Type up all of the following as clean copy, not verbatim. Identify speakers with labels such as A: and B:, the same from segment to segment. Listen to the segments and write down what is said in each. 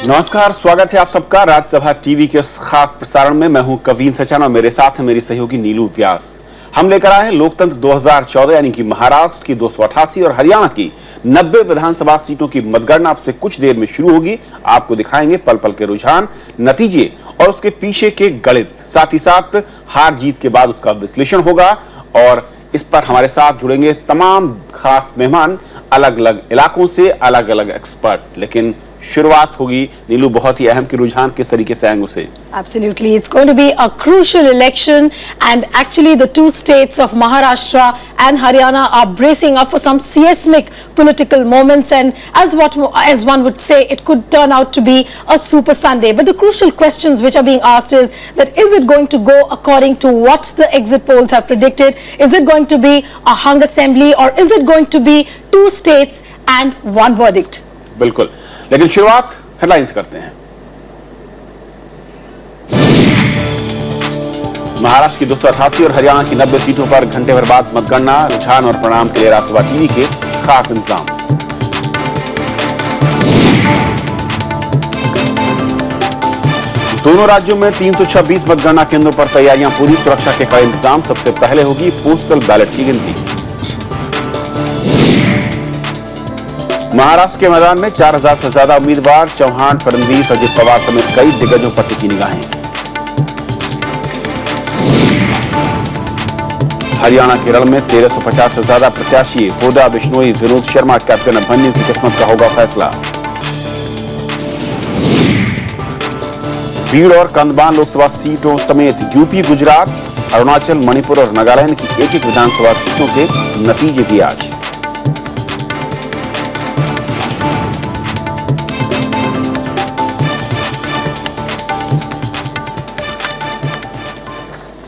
A: नमस्कार, स्वागत है आप सबका राज्यसभा टीवी के इस खास प्रसारण में। मैं हूं कवीन सचन और मेरे साथ है मेरी सहयोगी नीलू व्यास। हम लेकर आए हैं लोकतंत्र 2014 यानी कि महाराष्ट्र की 288 और हरियाणा की 90 विधानसभा सीटों की मतगणना अब से कुछ देर में शुरू होगी। आपको दिखाएंगे पल पल के रुझान, नतीजे और उसके पीछे के गणित, साथ ही साथ हार जीत के बाद उसका विश्लेषण होगा और इस पर हमारे साथ जुड़ेंगे तमाम खास मेहमान, अलग अलग इलाकों से अलग अलग एक्सपर्ट। लेकिन शुरुआत होगी नीलू बहुत ही अहम कि रुझान किस तरीके से आएंगे उसे।
B: Absolutely, it's going to be a crucial election, and actually the two states of Maharashtra and Haryana are bracing up for some seismic political moments, and as one would say, it could turn out to be a super Sunday. But the crucial questions which are being asked is it going to go according to what the exit polls have predicted? Is it going to be a hung assembly, or is it going to be two states and one verdict?
A: बिल्कुल, लेकिन शुरुआत headlines करते हैं। महाराष्ट्र की 288 और हरियाणा की 90 सीटों पर घंटे भर बाद मतगणना, रुझान और परिणाम के लिए राज्यसभा टीवी के खास इंतजाम। दोनों राज्यों में 326 मतगणना केंद्रों पर तैयारियां पूरी, सुरक्षा के कड़े इंतजाम। सबसे पहले होगी पोस्टल बैलेट की गिनती। महाराष्ट्र के मैदान में 4000 से ज्यादा उम्मीदवार, चौहान, फडणवीस, अजित पवार समेत कई दिग्गजों पर टिकी निगाहें। हरियाणा केरल में 1350 से ज्यादा प्रत्याशी, होदा बिश्नोई, विनोद शर्मा, कैप्टन अभिमन्यु की किस्मत का होगा फैसला। बीड़ और कंधमाल लोकसभा सीटों समेत यूपी, गुजरात, अरुणाचल, मणिपुर और नागालैंड की एक एक विधानसभा सीटों के नतीजे भी आज।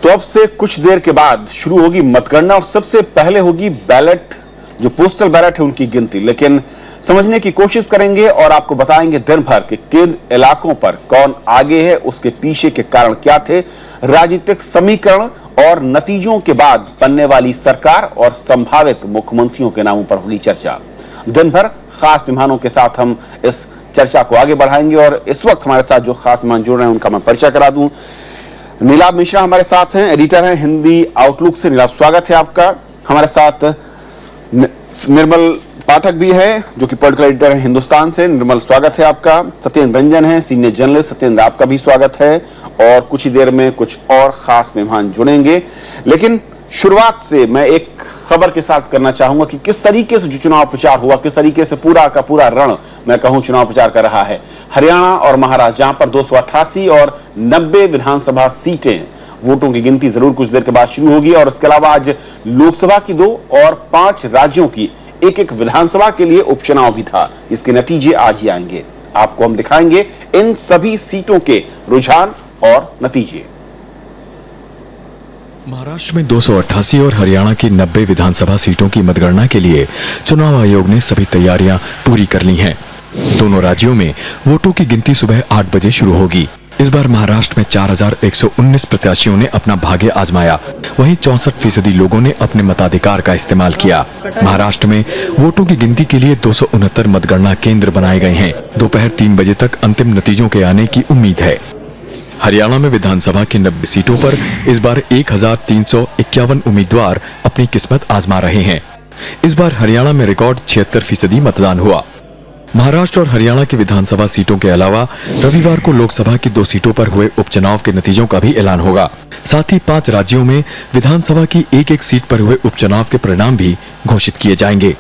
A: तो अब से कुछ देर के बाद शुरू होगी मतगणना और सबसे पहले होगी बैलेट, जो पोस्टल बैलेट है उनकी गिनती। लेकिन समझने की कोशिश करेंगे और आपको बताएंगे दिन भर के किन इलाकों पर कौन आगे है, उसके पीछे के कारण क्या थे, राजनीतिक समीकरण और नतीजों के बाद बनने वाली सरकार और संभावित मुख्यमंत्रियों के नामों पर होगी चर्चा। दिन भर खास मेहमानों के साथ हम इस चर्चा को आगे बढ़ाएंगे और इस वक्त हमारे साथ जो खास मेहमान जुड़ रहे हैं उनका मैं परिचय करा दूं। नीलाभ मिश्रा हमारे साथ हैं, एडिटर हैं हिंदी आउटलुक से। नीलाभ, स्वागत है आपका। हमारे साथ निर्मल पाठक भी है जो कि पॉलिटिकल एडिटर हैं हिंदुस्तान से। निर्मल, स्वागत है आपका। सत्येंद्र रंजन है, सीनियर जर्नलिस्ट। सत्येंद्र, आपका भी स्वागत है। और कुछ ही देर में कुछ और खास मेहमान जुड़ेंगे। लेकिन शुरुआत से मैं एक खबर के साथ करना चाहूंगा कि किस तरीके से जो चुनाव प्रचार हुआ, किस तरीके से पूरा का पूरा रण मैं कहूं चुनाव प्रचार कर रहा है। हरियाणा और महाराष्ट्र, जहां पर 288 और 90 विधानसभा सीटें, वोटों की गिनती जरूर कुछ देर के बाद शुरू होगी। और इसके अलावा आज लोकसभा की 2 और 5 राज्यों की एक एक विधानसभा के लिए उपचुनाव भी था। इसके नतीजे आज ही आएंगे। आपको हम दिखाएंगे इन सभी सीटों के रुझान और नतीजे।
C: महाराष्ट्र में 288 और हरियाणा की 90 विधानसभा सीटों की मतगणना के लिए चुनाव आयोग ने सभी तैयारियां पूरी कर ली हैं। दोनों राज्यों में वोटों की गिनती सुबह 8 बजे शुरू होगी। इस बार महाराष्ट्र में 4119 प्रत्याशियों ने अपना भाग्य आजमाया, वहीं 64% लोगों ने अपने मताधिकार का इस्तेमाल किया। महाराष्ट्र में वोटों की गिनती के लिए 269 मतगणना केंद्र बनाए गए हैं। दोपहर 3 बजे तक अंतिम नतीजों के आने की उम्मीद है। हरियाणा में विधानसभा की 90 सीटों पर इस बार 1351 उम्मीदवार अपनी किस्मत आजमा रहे हैं। इस बार हरियाणा में रिकॉर्ड 76% मतदान हुआ। महाराष्ट्र और हरियाणा की विधानसभा सीटों के अलावा रविवार को लोकसभा की 2 सीटों पर हुए उपचुनाव के नतीजों का भी ऐलान होगा। साथ ही 5 राज्यों में विधानसभा की एक सीट पर हुए उपचुनाव के परिणाम भी घोषित किए जाएंगे।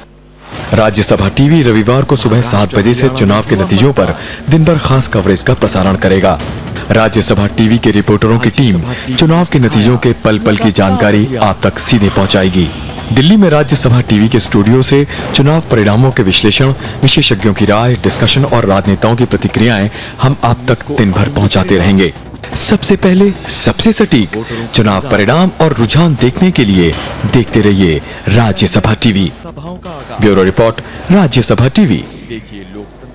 C: राज्यसभा टीवी रविवार को सुबह 7 बजे से चुनाव के नतीजों पर दिन भर खास कवरेज का प्रसारण करेगा। राज्यसभा टीवी के रिपोर्टरों की टीम चुनाव के नतीजों के पल पल की जानकारी आप तक सीधे पहुंचाएगी। दिल्ली में राज्यसभा टीवी के स्टूडियो से चुनाव परिणामों के विश्लेषण, विशेषज्ञों की राय, डिस्कशन और राजनेताओं की प्रतिक्रियाएं हम आप तक दिन भर पहुंचाते रहेंगे। सबसे पहले, सबसे सटीक चुनाव परिणाम और रुझान देखने के लिए देखते रहिए Rajya Sabha TV. Bureau report, Rajya Sabha TV. देखिए लोकतंत्र।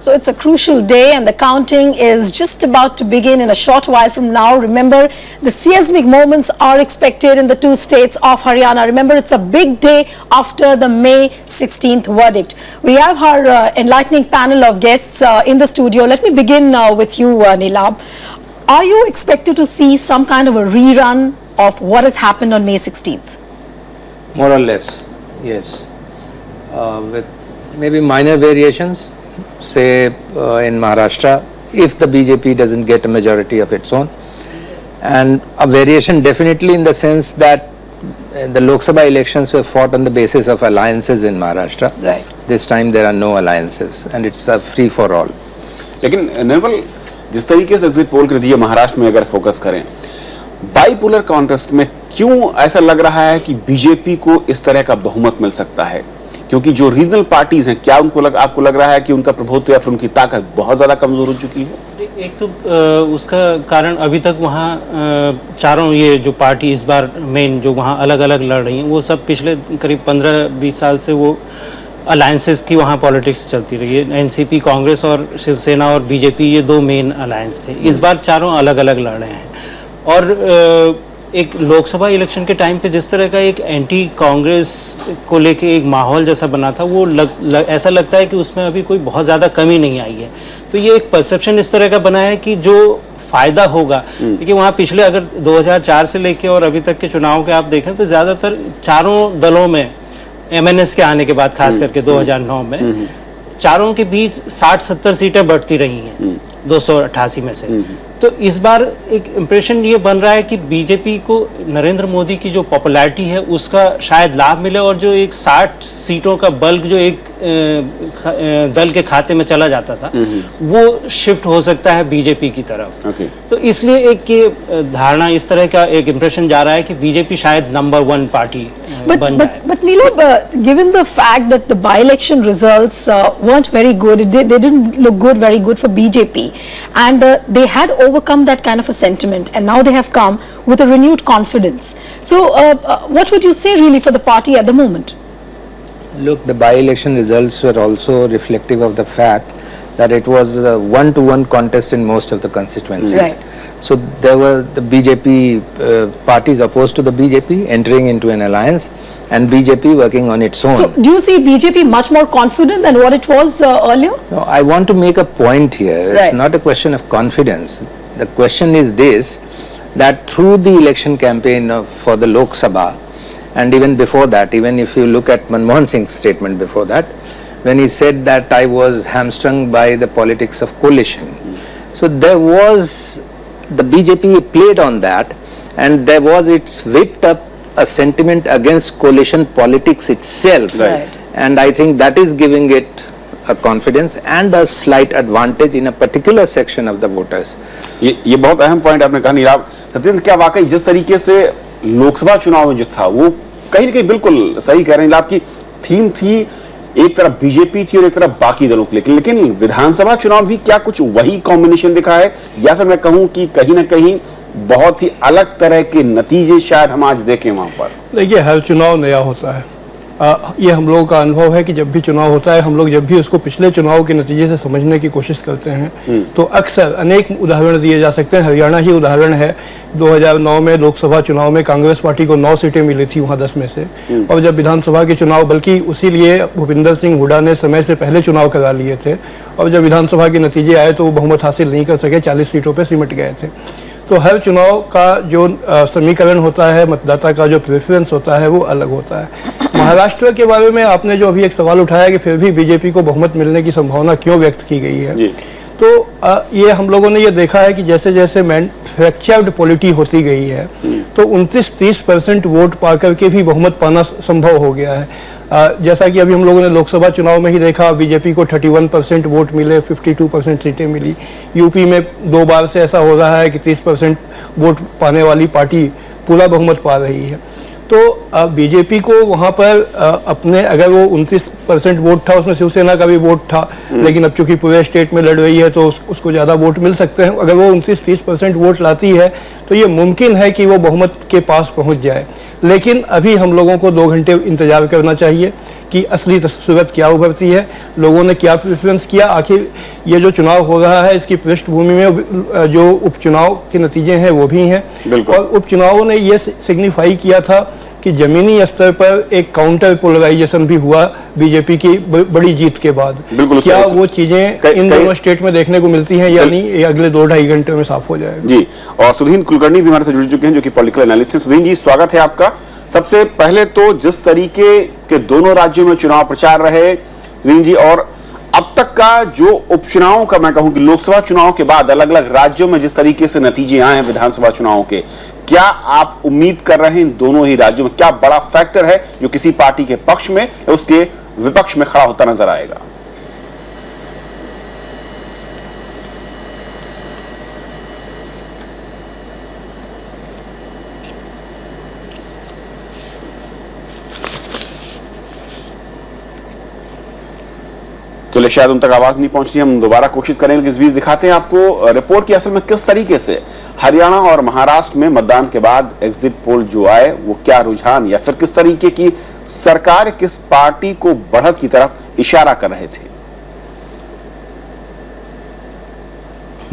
B: So it's a crucial day and the counting is just about to begin in a short while from now. Remember, the seismic moments are expected in the two states of Haryana. Remember, it's a big day after the May 16th verdict. We have our enlightening panel of guests in the studio. Let me begin with you, Neelab. Are you expected to see some kind of a rerun of what has happened on May 16th?
D: More or less, yes. With maybe minor variations. Say in Maharashtra, if the BJP doesn't get a majority of its own, and a variation definitely in the sense that the Lok Sabha elections were fought on the basis of alliances in Maharashtra.
B: Right.
D: This time there are no alliances and it's a free for all.
A: लेकिन निर्मल, जिस तरीके से exit poll कर दिया महाराष्ट्र में अगर focus करें, bipolar contest में क्यों ऐसा लग रहा है कि बीजेपी को इस तरह का बहुमत मिल सकता है? क्योंकि जो रीजनल पार्टीज हैं, क्या आपको लग रहा है कि उनका प्रभुत्व या फिर उनकी ताकत बहुत ज्यादा कमजोर हो चुकी है?
E: एक तो उसका कारण अभी तक वहाँ चारों ये जो पार्टी इस बार मेन जो वहाँ अलग अलग लड़ रही हैं, वो सब पिछले करीब 15-20 साल से वो अलायंसेस की वहाँ पॉलिटिक्स चलती रही है। एनसीपी, कांग्रेस और शिवसेना और बीजेपी, ये दो मेन अलायंस थे। इस बार चारों अलग अलग लड़ रहे हैं और एक लोकसभा इलेक्शन के टाइम पे जिस तरह का एक एंटी कांग्रेस को लेके एक माहौल जैसा बना था, वो ऐसा लगता है कि उसमें अभी कोई बहुत ज़्यादा कमी नहीं आई है। तो ये एक परसेप्शन इस तरह का बना है कि जो फ़ायदा होगा, क्योंकि वहाँ पिछले अगर 2004 से लेके और अभी तक के चुनाव के आप देखें तो ज़्यादातर चारों दलों में एमएनएस के आने के बाद, खास करके 2009 में चारों के बीच 60-70 सीटें बढ़ती रही हैं 288 में से। तो इस बार एक इम्प्रेशन ये बन रहा है कि बीजेपी को नरेंद्र मोदी की जो पॉपुलैरिटी है उसका शायद लाभ मिले और जो एक 60 सीटों का बल्क जो एक दल के खाते में चला जाता था, वो शिफ्ट हो सकता है बीजेपी की तरफ। तो इसलिए एक ये धारणा, इस तरह का एक इम्प्रेशन जा रहा है कि बीजेपी शायद नंबर 1 पार्टी बन जाए।
B: But Neelab, given the fact that the by-election results weren't very good, they didn't look good, very good for BJP, and they had overcome that kind of a sentiment, and now they have come with a renewed confidence. So, what would you say really for the party at the moment?
D: Look, the by-election results were also reflective of the fact that it was a one-to-one contest in most of the constituencies.
B: Right.
D: So there were the BJP parties opposed to the BJP entering into an alliance, and BJP working on its own.
B: So do you see BJP much more confident than what it was earlier?
D: No, I want to make a point here.
B: Right.
D: It's not a question of confidence. The question is this, that through the election campaign for the Lok Sabha, and even before that, even if you look at Manmohan Singh's statement before that, when he said that I was hamstrung by the politics of coalition. So there was, the BJP played on that, and there was, it's whipped up a sentiment against coalition politics itself.
B: Right.
D: And I think that is giving it a confidence and a slight advantage in a particular section of the voters.
A: ये बहुत अहम point आपने कहा नीलाब। सत्येंद्र, क्या वाकई जिस तरीके से लोकसभा चुनाव में जो था वो कहीं न कहीं बिल्कुल सही कह रहे हैं, नीलाब की थीम थी, एक तरफ बीजेपी थी और एक तरफ बाकी दलों के लिए, लेकिन विधानसभा चुनाव भी क्या कुछ वही कॉम्बिनेशन दिखा है, या फिर मैं कहूं कि कहीं ना कहीं बहुत ही अलग तरह के नतीजे शायद हम आज देखें वहां पर? देखिए,
F: हर चुनाव नया होता है। ये हम लोगों का अनुभव है कि जब भी चुनाव होता है, हम लोग जब भी उसको पिछले चुनाव के नतीजे से समझने की कोशिश करते हैं तो अक्सर अनेक उदाहरण दिए जा सकते हैं। हरियाणा ही उदाहरण है। 2009 में लोकसभा चुनाव में कांग्रेस पार्टी को 9 सीटें मिली थी वहां 10 में से, और जब विधानसभा के चुनाव, बल्कि उसी लिए भूपिंदर सिंह हुड्डा ने समय से पहले चुनाव करा लिए थे, और जब विधानसभा के नतीजे आए तो वो बहुमत हासिल नहीं कर सके, 40 सीटों पर सिमट गए थे। तो हर चुनाव का जो समीकरण होता है, मतदाता का जो प्रेफरेंस होता है, वो अलग होता है। महाराष्ट्र के बारे में आपने जो अभी एक सवाल उठाया कि फिर भी बीजेपी को बहुमत मिलने की संभावना क्यों व्यक्त की गई है, तो ये हम लोगों ने ये देखा है कि जैसे जैसे मैन्युफैक्चर्ड पॉलिटी होती गई है तो 29-30% वोट पा करके भी बहुमत पाना संभव हो गया है। जैसा कि अभी हम लोगों ने लोकसभा चुनाव में ही देखा, बीजेपी को 31% वोट मिले, 52% सीटें मिली। यूपी में 2 बार से ऐसा हो रहा है कि 30% वोट पाने वाली पार्टी पूरा बहुमत पा रही है। तो बीजेपी को वहाँ पर अपने, अगर वो 29% वोट था, उसमें शिवसेना का भी वोट था, लेकिन अब चूंकि पूरे स्टेट में लड़ रही है तो उसको ज़्यादा वोट मिल सकते हैं। अगर वो 29-30% वोट लाती है तो ये मुमकिन है कि वो बहुमत के पास पहुँच जाए। लेकिन अभी हम लोगों को 2 घंटे इंतजार करना चाहिए की असली सूरत क्या उभरती है, लोगों ने क्या प्रेफरेंस किया, आखिर ये जो चुनाव हो रहा है इसकी पृष्ठभूमि में जो उपचुनाव के नतीजे हैं वो भी हैं। और उपचुनावों ने ये सिग्निफाई किया था कि जमीनी स्तर पर एक काउंटर पोलराइजेशन भी हुआ बीजेपी की बड़ी जीत के बाद। क्या वो चीजें इन दोनों स्टेट में देखने को मिलती हैं या नहीं, ये अगले 2-2.5 घंटे में साफ हो जाएगा।
A: जी, और सुधीन कुलकर्णी भी हमारे से जुड़ चुके हैं जो कि पॉलिटिकल एनालिस्ट हैं। सुधीन जी, स्वागत है आपका। सबसे पहले तो जिस तरीके के दोनों राज्यों में चुनाव प्रचार रहे सुधीन जी, और अब तक का जो उपचुनावों का मैं कहूं कि लोकसभा चुनाव के बाद अलग अलग राज्यों में जिस तरीके से नतीजे आए हैं विधानसभा चुनावों के, क्या आप उम्मीद कर रहे हैं इन दोनों ही राज्यों में क्या बड़ा फैक्टर है जो किसी पार्टी के पक्ष में या उसके विपक्ष में खड़ा होता नजर आएगा? चलिए, शायद उन तक आवाज नहीं पहुंच रही, हम दोबारा कोशिश करेंगे। इस बीच दिखाते हैं आपको रिपोर्ट की असल में किस तरीके से हरियाणा और महाराष्ट्र में मतदान के बाद एग्जिट पोल जो आए वो क्या रुझान या फिर किस तरीके की सरकार किस पार्टी को बढ़त की तरफ इशारा कर रहे थे।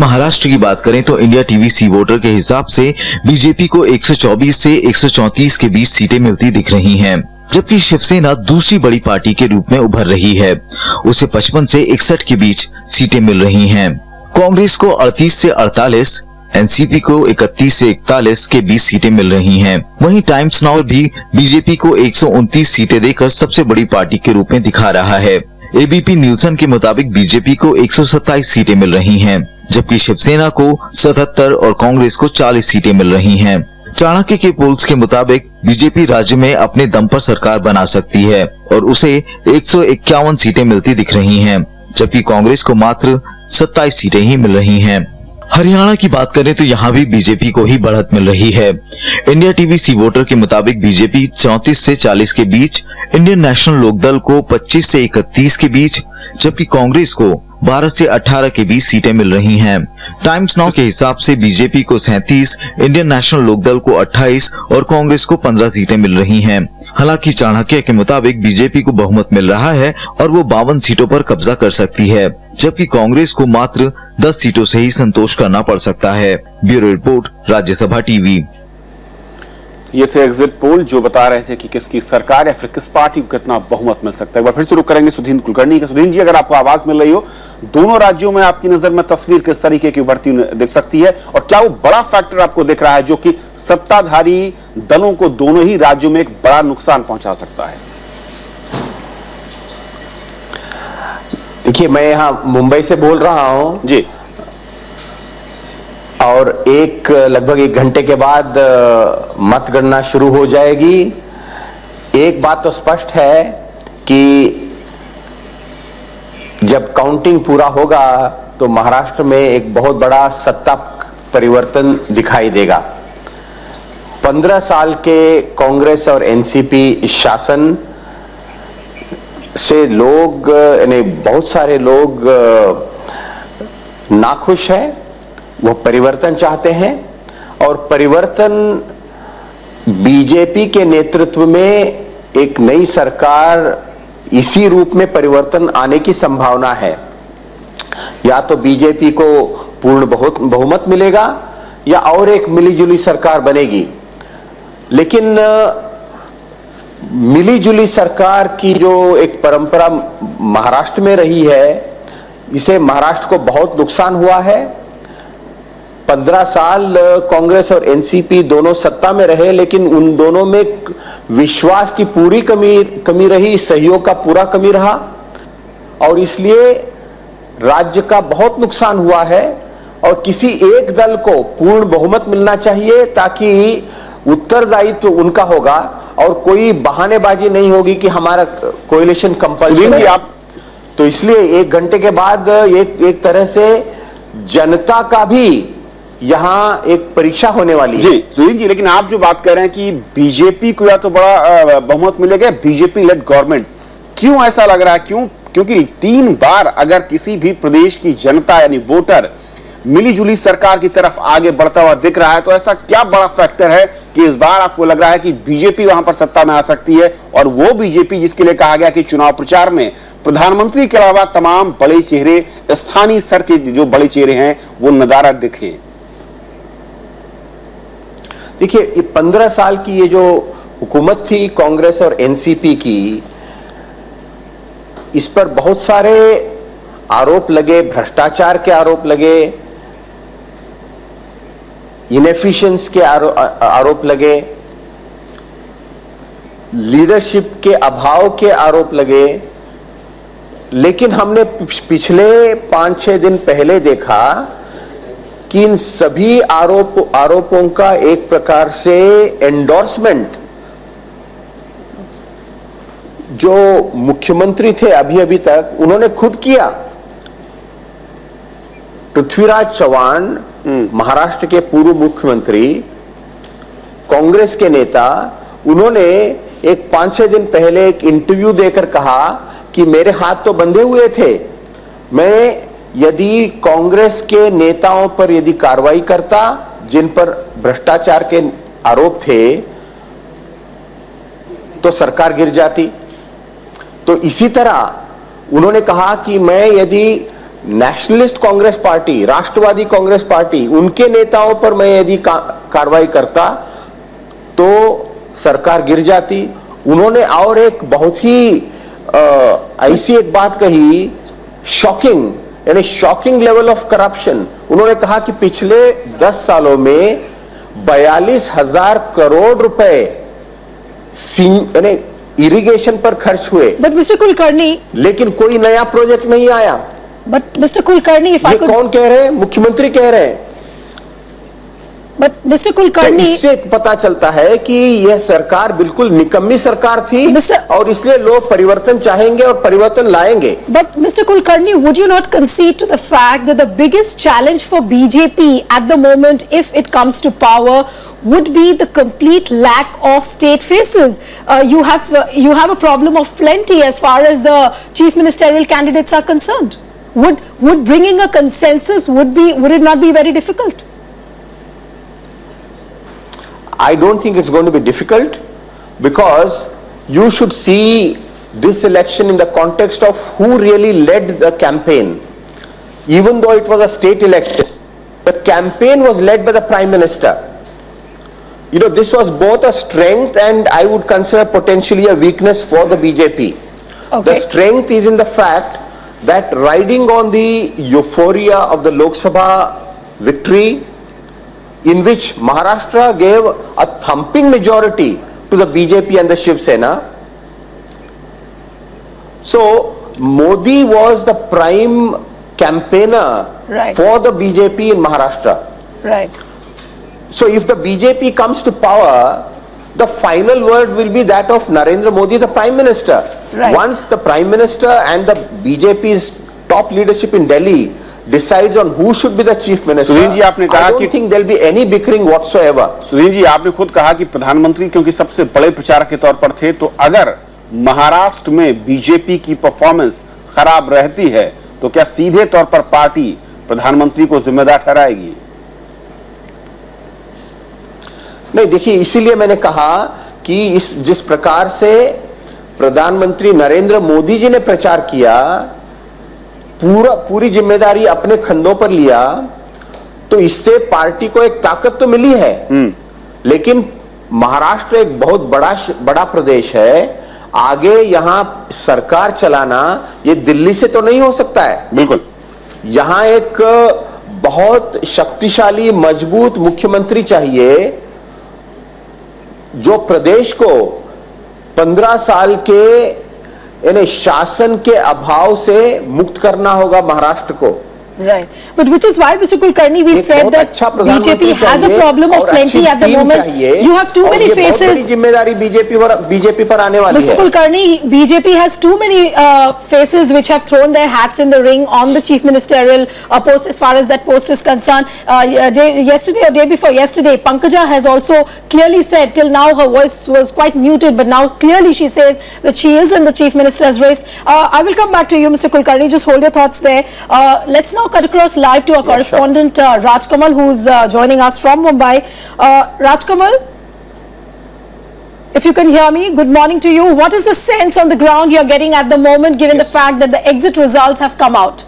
G: महाराष्ट्र की बात करें तो इंडिया टीवी सी वोटर के हिसाब से बीजेपी को 124 से 134 के बीच सीटें मिलती दिख रही हैं, जबकि शिवसेना दूसरी बड़ी पार्टी के रूप में उभर रही है, उसे 55 से 61 के बीच सीटें मिल रही हैं। कांग्रेस को 38 से 48, एनसीपी को 31 से 41 के बीच सीटें मिल रही हैं। वहीं टाइम्स नाउ भी बीजेपी को 129 सीटें देकर सबसे बड़ी पार्टी के रूप में दिखा रहा है। एबीपी न्यूल्सन के मुताबिक बीजेपी को 127 सीटें मिल रही हैं, जबकि शिवसेना को 77 और कांग्रेस को 40 सीटें मिल रही हैं। चाणक्य के पोल्स के मुताबिक बीजेपी राज्य में अपने दम पर सरकार बना सकती है और उसे 151 सीटें मिलती दिख रही हैं, जबकि कांग्रेस को मात्र 27 सीटें ही मिल रही हैं। हरियाणा की बात करें तो यहाँ भी बीजेपी को ही बढ़त मिल रही है। इंडिया टीवी सी वोटर के मुताबिक बीजेपी 34 से 40 के बीच, इंडियन नेशनल लोकदल को 25 से 31 के बीच, जबकि कांग्रेस को 12 से 18 के बीच सीटें मिल रही हैं। टाइम्स नाउ के हिसाब से बीजेपी को 37, इंडियन नेशनल लोकदल को 28 और कांग्रेस को 15 सीटें मिल रही हैं। हालांकि चाणक्य के मुताबिक बीजेपी को बहुमत मिल रहा है और वो 52 सीटों पर कब्जा कर सकती है, जबकि कांग्रेस को मात्र 10 सीटों से ही संतोष करना पड़ सकता है। Bureau report, Rajya Sabha TV.
A: ये थे एग्जिट पोल जो बता रहे थे कि किसकी सरकार या फिर किस पार्टी को कितना बहुमत मिल सकता है। एक बार फिर से रुक करेंगे सुधीन कुलकर्णी का। सुधीन जी, अगर आपको आवाज मिल रही हो, दोनों राज्यों में आपकी नजर में तस्वीर किस तरीके की उभरती दिख सकती है और क्या वो बड़ा फैक्टर आपको दिख रहा है जो कि सत्ताधारी दलों को दोनों ही राज्यों में एक बड़ा नुकसान पहुंचा सकता है?
H: देखिए, मैं यहाँ मुंबई से बोल रहा हूँ
A: जी,
H: और लगभग 1 घंटे के बाद मतगणना शुरू हो जाएगी। एक बात तो स्पष्ट है कि जब काउंटिंग पूरा होगा तो महाराष्ट्र में एक बहुत बड़ा सत्ता परिवर्तन दिखाई देगा। 15 साल के कांग्रेस और एनसीपी शासन से लोग, यानी बहुत सारे लोग नाखुश हैं, वो परिवर्तन चाहते हैं और परिवर्तन बीजेपी के नेतृत्व में एक नई सरकार इसी रूप में परिवर्तन आने की संभावना है। या तो बीजेपी को पूर्ण बहुमत मिलेगा या और एक मिलीजुली सरकार बनेगी। लेकिन मिलीजुली सरकार की जो एक परंपरा महाराष्ट्र में रही है, इसे महाराष्ट्र को बहुत नुकसान हुआ है। 15 साल कांग्रेस और एनसीपी दोनों सत्ता में रहे, लेकिन उन दोनों में विश्वास की पूरी कमी रही, सहयोग का पूरा कमी रहा और इसलिए राज्य का बहुत नुकसान हुआ है। और किसी एक दल को पूर्ण बहुमत मिलना चाहिए ताकि उत्तरदायित्व उनका होगा और कोई बहानेबाजी नहीं होगी कि हमारा कोएलिशन कंपल्सन है। आप तो इसलिए 1 घंटे के बाद एक तरह से जनता का भी यहाँ एक परीक्षा होने वाली है।
A: जी सुधीन जी, लेकिन आप जो बात कर रहे हैं कि बीजेपी को या तो बड़ा बहुमत मिलेगा, बीजेपी लेड गवर्नमेंट, क्यों ऐसा लग रहा है? क्योंकि 3 बार अगर किसी भी प्रदेश की जनता यानी वोटर मिलीजुली सरकार की तरफ आगे बढ़ता हुआ दिख रहा है। तो ऐसा क्या बड़ा फैक्टर है कि इस बार आपको लग रहा है कि बीजेपी वहां पर सत्ता में आ सकती है, और वो बीजेपी जिसके लिए कहा गया कि चुनाव प्रचार में प्रधानमंत्री के अलावा तमाम बड़े चेहरे, स्थानीय स्तर के जो बड़े चेहरे हैं, वो नदारद दिखे?
H: देखिए, ये 15 साल की ये जो हुकूमत थी कांग्रेस और एनसीपी की, इस पर बहुत सारे आरोप लगे, भ्रष्टाचार के आरोप लगे, इनएफिशिएंस के आरोप लगे, लीडरशिप के अभाव के आरोप लगे। लेकिन हमने पिछले 5-6 दिन पहले देखा कि इन सभी आरोपों का एक प्रकार से एंडोर्समेंट जो मुख्यमंत्री थे अभी तक, उन्होंने खुद किया। पृथ्वीराज चौहान, महाराष्ट्र के पूर्व मुख्यमंत्री, कांग्रेस के नेता, उन्होंने एक 5-6 दिन पहले एक इंटरव्यू देकर कहा कि मेरे हाथ तो बंधे हुए थे, मैं यदि कांग्रेस के नेताओं पर यदि कार्रवाई करता जिन पर भ्रष्टाचार के आरोप थे तो सरकार गिर जाती। तो इसी तरह उन्होंने कहा कि मैं यदि नेशनलिस्ट कांग्रेस पार्टी, राष्ट्रवादी कांग्रेस पार्टी, उनके नेताओं पर मैं यदि कार्रवाई करता तो सरकार गिर जाती। उन्होंने और एक बहुत ही ऐसी एक बात कही, शॉकिंग, यानी शॉकिंग लेवल ऑफ करप्शन। उन्होंने कहा कि पिछले 10 सालों में 42,000 करोड़ रुपए यानी इरिगेशन पर खर्च हुए।
B: बट मिस्टर कुलकर्णी,
H: लेकिन कोई नया प्रोजेक्ट नहीं आया।
B: But mister Kulkarni, if I could,
H: कौन कह रहे हैं? मुख्यमंत्री कह रहे हैं।
B: बट मिस्टर कुलकर्णी,
H: इससे पता चलता है कि यह सरकार बिल्कुल निकम्मी सरकार थी और इसलिए लोग परिवर्तन चाहेंगे और परिवर्तन लाएंगे।
B: But Mr. Kulkarni, would you not concede to the fact that the biggest challenge for BJP at the moment, if it comes to power, would be the complete lack of state faces? You have a problem of plenty as far as the chief ministerial candidates are concerned. Would bringing a consensus would it not be very difficult?
H: I don't think it's going to be difficult, because you should see this election in the context of who really led the campaign. Even though it was a state election, the campaign was led by the Prime Minister. You know, this was both a strength and I would consider potentially a weakness for the BJP.
B: Okay.
H: The strength is in the fact that riding on the euphoria of the Lok Sabha victory, in which Maharashtra gave a thumping majority to the BJP and the Shiv Sena. So Modi was the prime campaigner for the BJP in Maharashtra.
B: Right.
H: So if the BJP comes to power, the final word will be that of Narendra Modi, the Prime Minister.
B: Right.
H: Once the Prime Minister and the BJP's top leadership in Delhi decides on who should be the chief minister,
A: Sudhir ji, आपने कहा
H: I don't think there will be any bickering whatsoever.
A: Sudhir ji, आपने खुद कहा कि प्रधानमंत्री क्योंकि सबसे बड़े प्रचारक के तौर पर थे, तो अगर महाराष्ट्र में बीजेपी की परफॉर्मेंस खराब रहती है तो क्या सीधे तौर पर पार्टी प्रधानमंत्री को जिम्मेदार ठहराएगी?
H: नहीं, देखिए, इसीलिए मैंने कहा कि जिस प्रकार से प्रधानमंत्री नरेंद्र मोदी जी ने प्रचार किया, पूरी जिम्मेदारी अपने कंधों पर लिया, तो इससे पार्टी को एक ताकत तो मिली है। लेकिन महाराष्ट्र एक बहुत बड़ा प्रदेश है, आगे यहां सरकार चलाना ये दिल्ली से तो नहीं हो सकता है।
A: बिल्कुल,
H: यहां एक बहुत शक्तिशाली मजबूत मुख्यमंत्री चाहिए जो प्रदेश को 15 साल के यानी शासन के अभाव से मुक्त करना होगा महाराष्ट्र को।
B: Right. But which is why, Mr. Kulkarni, we said that BJP has a problem of plenty at the moment. You have too many faces.
H: जिम्मेदारी बीजेपी पर आने वाली है।
B: Mr. Kulkarni, BJP has too many faces which have thrown their hats in the ring on the chief ministerial post, as far as that post is concerned. Yesterday or day before yesterday, Pankaja has also clearly said, till now her voice was quite muted, but now clearly she says that she is in the chief minister's race. I will come back to you, Mr. Kulkarni. Just hold your thoughts there. Let's now now cut across live to our correspondent Raj Kamal, who's joining us from Mumbai. Raj Kamal, if you can hear me, good morning to you. What is the sense on the ground you're getting at the moment, given the fact that the exit results have come out?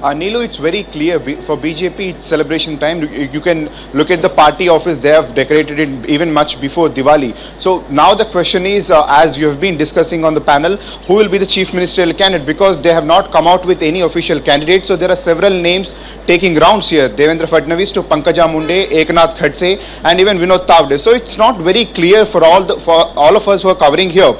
I: Neelu, it's very clear for BJP, it's celebration time. You can look at the party office, they have decorated it even much before Diwali. So now the question is, as you have been discussing on the panel, who will be the chief ministerial candidate, because they have not come out with any official candidate. So there are several names taking rounds here. Devendra Fadnavis to Pankaja Munde, Eknath Khadse and even Vinod Tavde. So it's not very clear for all of us who are covering here.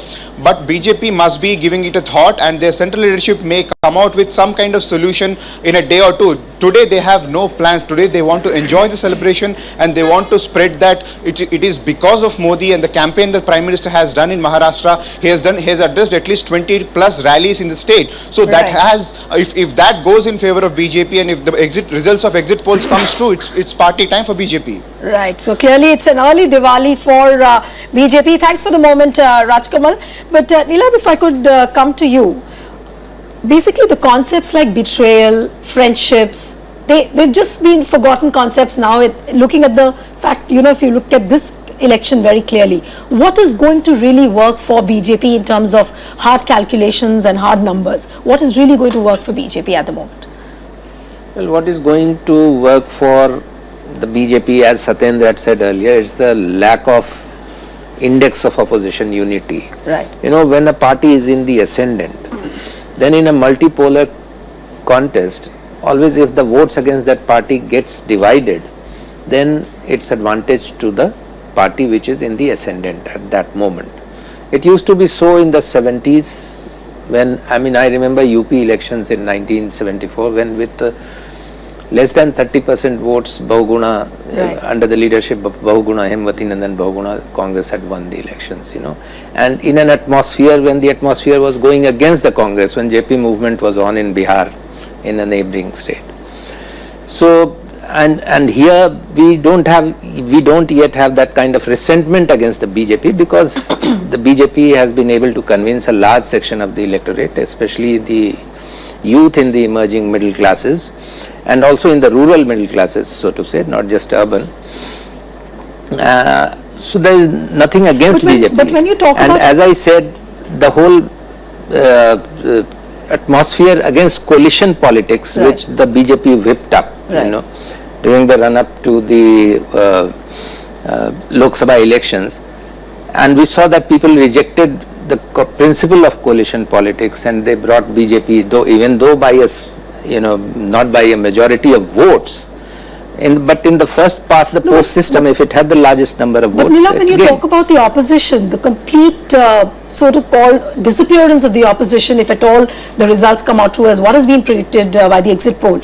I: But BJP must be giving it a thought, and their central leadership may come out with some kind of solution in a day or two. Today they have no plans. Today they want to enjoy the celebration, and they want to spread that it is because of Modi and the campaign the Prime Minister has done in Maharashtra. He has addressed at least 20 plus rallies in the state. So that has, if that goes in favor of BJP, and if the results of exit polls comes true, it's party time for BJP.
B: Right. So clearly it's an early Diwali for BJP. Thanks for the moment, Raj Kamal. But Neelam, if I could come to you. Basically, the concepts like betrayal, friendships, they've just been forgotten concepts now. Looking at the fact, if you look at this election very clearly, what is going to really work for BJP in terms of hard calculations and hard numbers? What is really going to work for BJP at the moment?
D: Well, what is going to work for the BJP, as Satyendra had said earlier, is the lack of index of opposition unity.
B: Right.
D: When a party is in the ascendant, then in a multipolar contest, always if the votes against that party gets divided, then it's advantage to the party which is in the ascendant at that moment. It used to be so in the 70s when, I remember UP elections in 1974 when with less than 30% votes, Bahuguna, under the leadership of Bahuguna, Hemwati Nandan Bahuguna, Congress had won the elections, And in an atmosphere, when the atmosphere was going against the Congress, when JP movement was on in Bihar, in a neighboring state. So, and here we don't yet have that kind of resentment against the BJP, because the BJP has been able to convince a large section of the electorate, especially the youth in the emerging middle classes, and also in the rural middle classes, so to say, not just urban. So there is nothing against BJP.
B: But when you talk
D: and
B: about...
D: as I said, the whole atmosphere against coalition politics, which the BJP whipped up, during the run-up to the Lok Sabha elections, and we saw that people rejected the principle of coalition politics, and they brought BJP, even though by a not by a majority of votes, but in the first past the post system, if it had the largest number of votes.
B: But Neelam, when you talk about the opposition, the complete so-called disappearance of the opposition, if at all the results come out true as what has been predicted by the exit poll,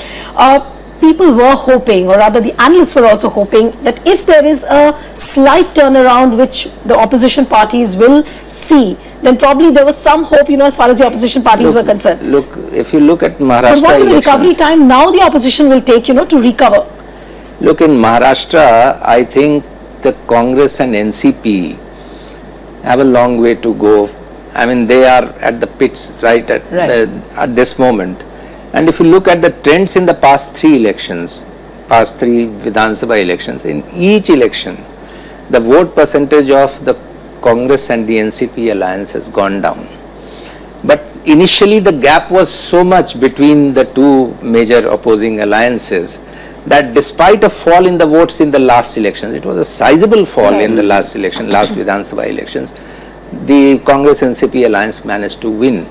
B: people were hoping, or rather the analysts were also hoping, that if there is a slight turnaround which the opposition parties will see, then probably there was some hope, as far as the opposition parties were concerned.
D: Look, if you look at Maharashtra
B: But what is the recovery time now the opposition will take, to recover?
D: Look, in Maharashtra, I think the Congress and NCP have a long way to go. They are at the pitch at this moment. And if you look at the trends in the past three Vidhan Sabha elections, in each election, the vote percentage of the Congress and the NCP alliance has gone down. But initially the gap was so much between the two major opposing alliances that despite a fall in the votes in the last elections, it was a sizable fall in the last Vidhan Sabha elections, the Congress-NCP alliance managed to win.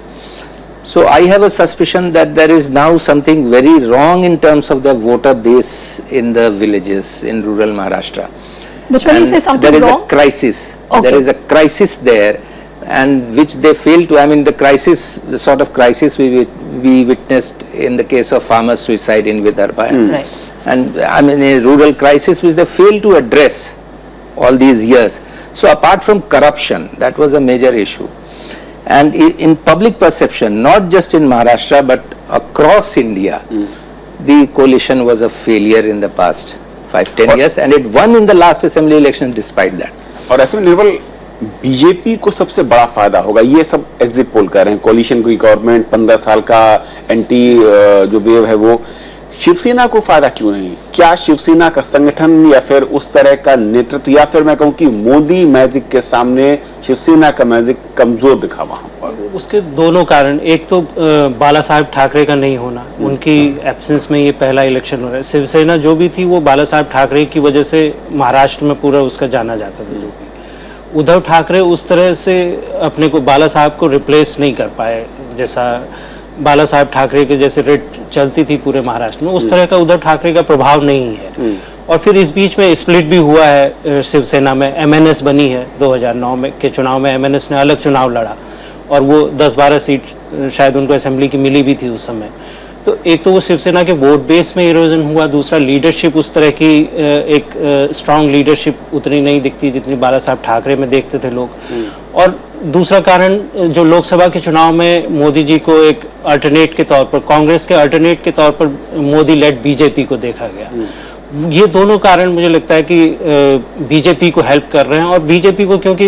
D: So I have a suspicion that there is now something very wrong in terms of the voter base in the villages in rural Maharashtra.
B: But when you say something wrong?
D: There is a crisis.
B: Okay.
D: There is a crisis there, and which they fail to, the sort of crisis we witnessed in the case of farmer suicide in Vidarbha. And a rural crisis which they failed to address all these years. So apart from corruption, that was a major issue. And in public perception, not just in Maharashtra but across India, the coalition was a failure in the past 5-10 years, and it won in the last assembly election despite that.
A: और ऐसे में निर्मल BJP को सबसे बड़ा फायदा होगा, ये सब एग्जिट पोल कर रहे हैं, कोलिशन की गवर्नमेंट, 15 साल का एंटी जो वेव है वो, शिवसेना को फायदा क्यों नहीं? क्या शिवसेना का संगठन या फिर उस तरह का नेतृत्व, या फिर मैं कहूं कि मोदी मैजिक के सामने शिवसेना का मैजिक कमजोर दिखा वहां पर?
E: उसके दोनों कारण, एक तो बाला साहब ठाकरे का नहीं होना, उनकी एब्सेंस में ये पहला इलेक्शन हो रहा है। शिवसेना जो भी थी वो बाला साहब ठाकरे की वजह से महाराष्ट्र में पूरा उसका जाना जाता था। जो भी उद्धव ठाकरे उस तरह से अपने को बाला साहब को रिप्लेस नहीं कर पाए, जैसा बाला साहब ठाकरे के जैसे रेट चलती थी पूरे महाराष्ट्र में, उस तरह का उद्धव ठाकरे का प्रभाव नहीं है। और फिर इस बीच में स्प्लिट भी हुआ है शिवसेना में, एमएनएस बनी है 2009 में के चुनाव में, एमएनएस ने अलग चुनाव लड़ा और वो 10-12 सीट शायद उनको असेंबली की मिली भी थी उस समय। तो एक तो वो शिवसेना के वोट बेस में इरोजन हुआ, दूसरा लीडरशिप उस तरह की एक स्ट्रांग लीडरशिप उतनी नहीं दिखती जितनी बाला साहब ठाकरे में देखते थे लोग। और दूसरा कारण, जो लोकसभा के चुनाव में मोदी जी को एक अल्टरनेट के तौर पर, कांग्रेस के अल्टरनेट के तौर पर मोदी लेड बीजेपी को देखा गया। ये दोनों कारण मुझे लगता है कि बीजेपी को हेल्प कर रहे हैं। और बीजेपी को क्योंकि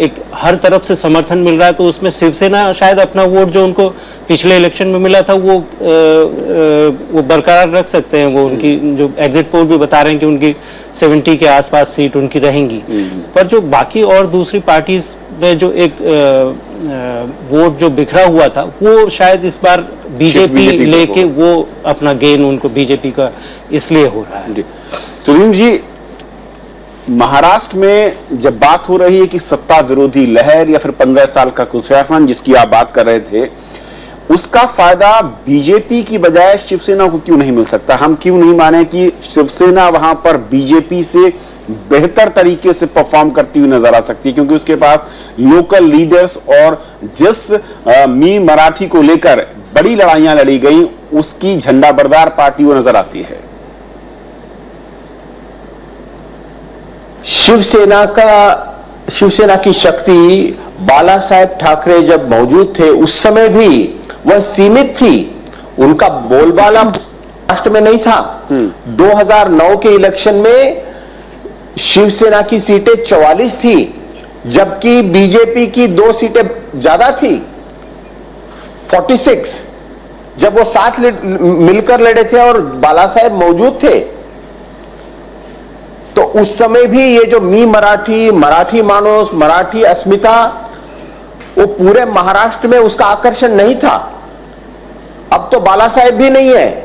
E: एक हर तरफ से समर्थन मिल रहा है, तो उसमें शिवसेना शायद अपना वोट जो उनको पिछले इलेक्शन में मिला था वो बरकरार रख सकते हैं। वो उनकी जो एग्जिट पोल भी बता रहे हैं कि उनकी 70 के आसपास सीट उनकी रहेंगी। पर जो बाकी और दूसरी पार्टीज में जो एक वोट जो बिखरा हुआ था, वो शायद इस बार बीजेपी लेके वो अपना गेन उनको बीजेपी का इसलिए हो रहा है।
A: सुधीर जी, महाराष्ट्र में जब बात हो रही है कि सत्ता विरोधी लहर या फिर 15 साल का कुशासन जिसकी आप बात कर रहे थे, उसका फायदा बीजेपी की बजाय शिवसेना को क्यों नहीं मिल सकता? हम क्यों नहीं माने कि शिवसेना वहां पर बीजेपी से बेहतर तरीके से परफॉर्म करती हुई नजर आ सकती है, क्योंकि उसके पास लोकल लीडर्स और जिस मी मराठी को लेकर बड़ी लड़ाइयां लड़ी गई उसकी झंडाबरदार पार्टी वो नजर आती है।
H: शिवसेना की शक्ति बाला साहेब ठाकरे जब मौजूद थे उस समय भी वह सीमित थी, उनका बोलबाला राष्ट्र में नहीं था। 2009 के इलेक्शन में शिवसेना की सीटें 44 थी, जबकि बीजेपी की 2 सीटें ज्यादा थी, 46, जब वो साथ मिलकर लड़े थे और बाला साहेब मौजूद थे। तो उस समय भी ये जो मी मराठी, मराठी मानस, मराठी अस्मिता, वो पूरे महाराष्ट्र में उसका आकर्षण नहीं था। अब तो बाला साहेब भी नहीं है।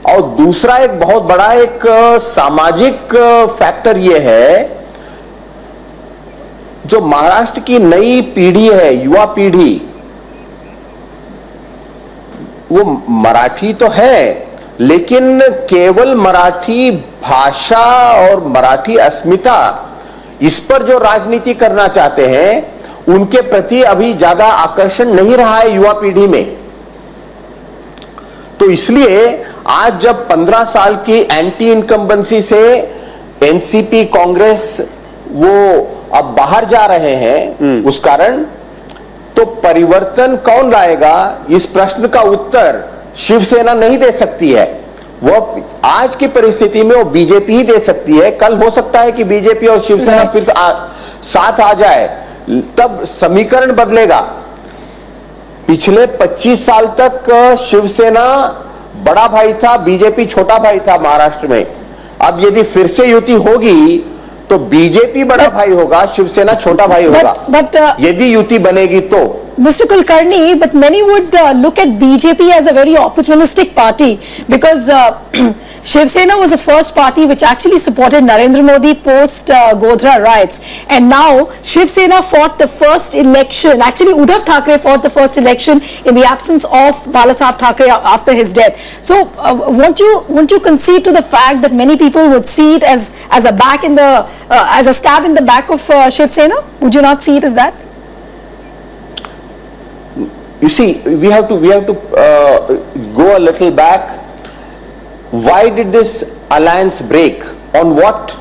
H: और दूसरा एक बहुत बड़ा एक सामाजिक फैक्टर ये है, जो महाराष्ट्र की नई पीढ़ी है, युवा पीढ़ी, वो मराठी तो है, लेकिन केवल मराठी भाषा और मराठी अस्मिता, इस पर जो राजनीति करना चाहते हैं, उनके प्रति अभी ज्यादा आकर्षण नहीं रहा है युवा पीढ़ी में। तो इसलिए आज जब 15 साल की एंटी इनकम्बेंसी से एनसीपी कांग्रेस वो अब बाहर जा रहे हैं, उस कारण तो परिवर्तन कौन लाएगा, इस प्रश्न का उत्तर शिवसेना नहीं दे सकती है। वो आज की परिस्थिति में वो बीजेपी ही दे सकती है। कल हो सकता है कि बीजेपी और शिवसेना फिर साथ आ जाए, तब समीकरण बदलेगा। पिछले 25 साल तक शिवसेना बड़ा भाई था, बीजेपी छोटा भाई था महाराष्ट्र में। अब यदि फिर से युति होगी तो बीजेपी बड़ा भाई होगा, शिवसेना छोटा भाई होगा, यदि युति बनेगी तो।
B: Mr. Kulkarni, but many would look at BJP as a very opportunistic party because Shiv Sena was the first party which actually supported Narendra Modi post Godhra riots, and now Shiv Sena fought the first election. Actually, Uddhav Thackeray fought the first election in the absence of Balasaheb Thackeray after his death. So, won't you concede to the fact that many people would see it as a stab in the back of Shiv Sena? Would you not see it as that?
H: You see, we have to go a little back. Why did this alliance break? On what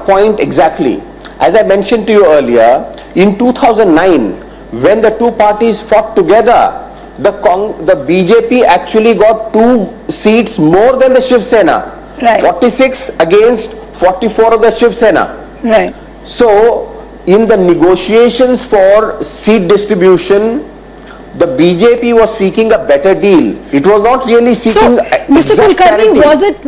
H: point exactly? As I mentioned to you earlier, in 2009, when the two parties fought together, the BJP actually got 2 seats more than the Shiv Sena. Right. 46 against 44 of the Shiv Sena.
B: Right.
H: So, in the negotiations for seat distribution, the BJP was seeking a better deal. It was not really
B: So,
H: seeking
B: Mr.
H: exact
B: Kulkarni,
H: parity, but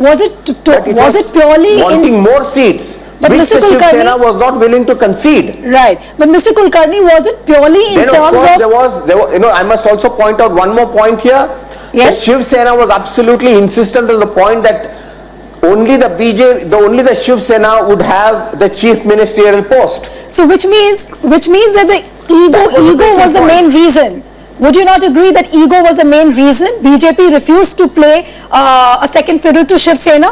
B: was it purely
H: wanting
B: in,
H: more seats,
B: But
H: which
B: Mr.
H: the Shiv
B: Kulkarni-
H: Sena was not willing to concede.
B: right? But Mr. Kulkarni, was it purely in
H: Then of
B: terms
H: course
B: of
H: there was, I must also point out one more point here.
B: Yes.
H: That Shiv Sena was absolutely insistent on the point that only the Shiv Sena would have the chief ministerial post.
B: So which means that the
H: That was the
B: ego was the
H: point.
B: main reason. Would you not agree that ego was the main reason? BJP refused to play a second fiddle to Shiv Sena.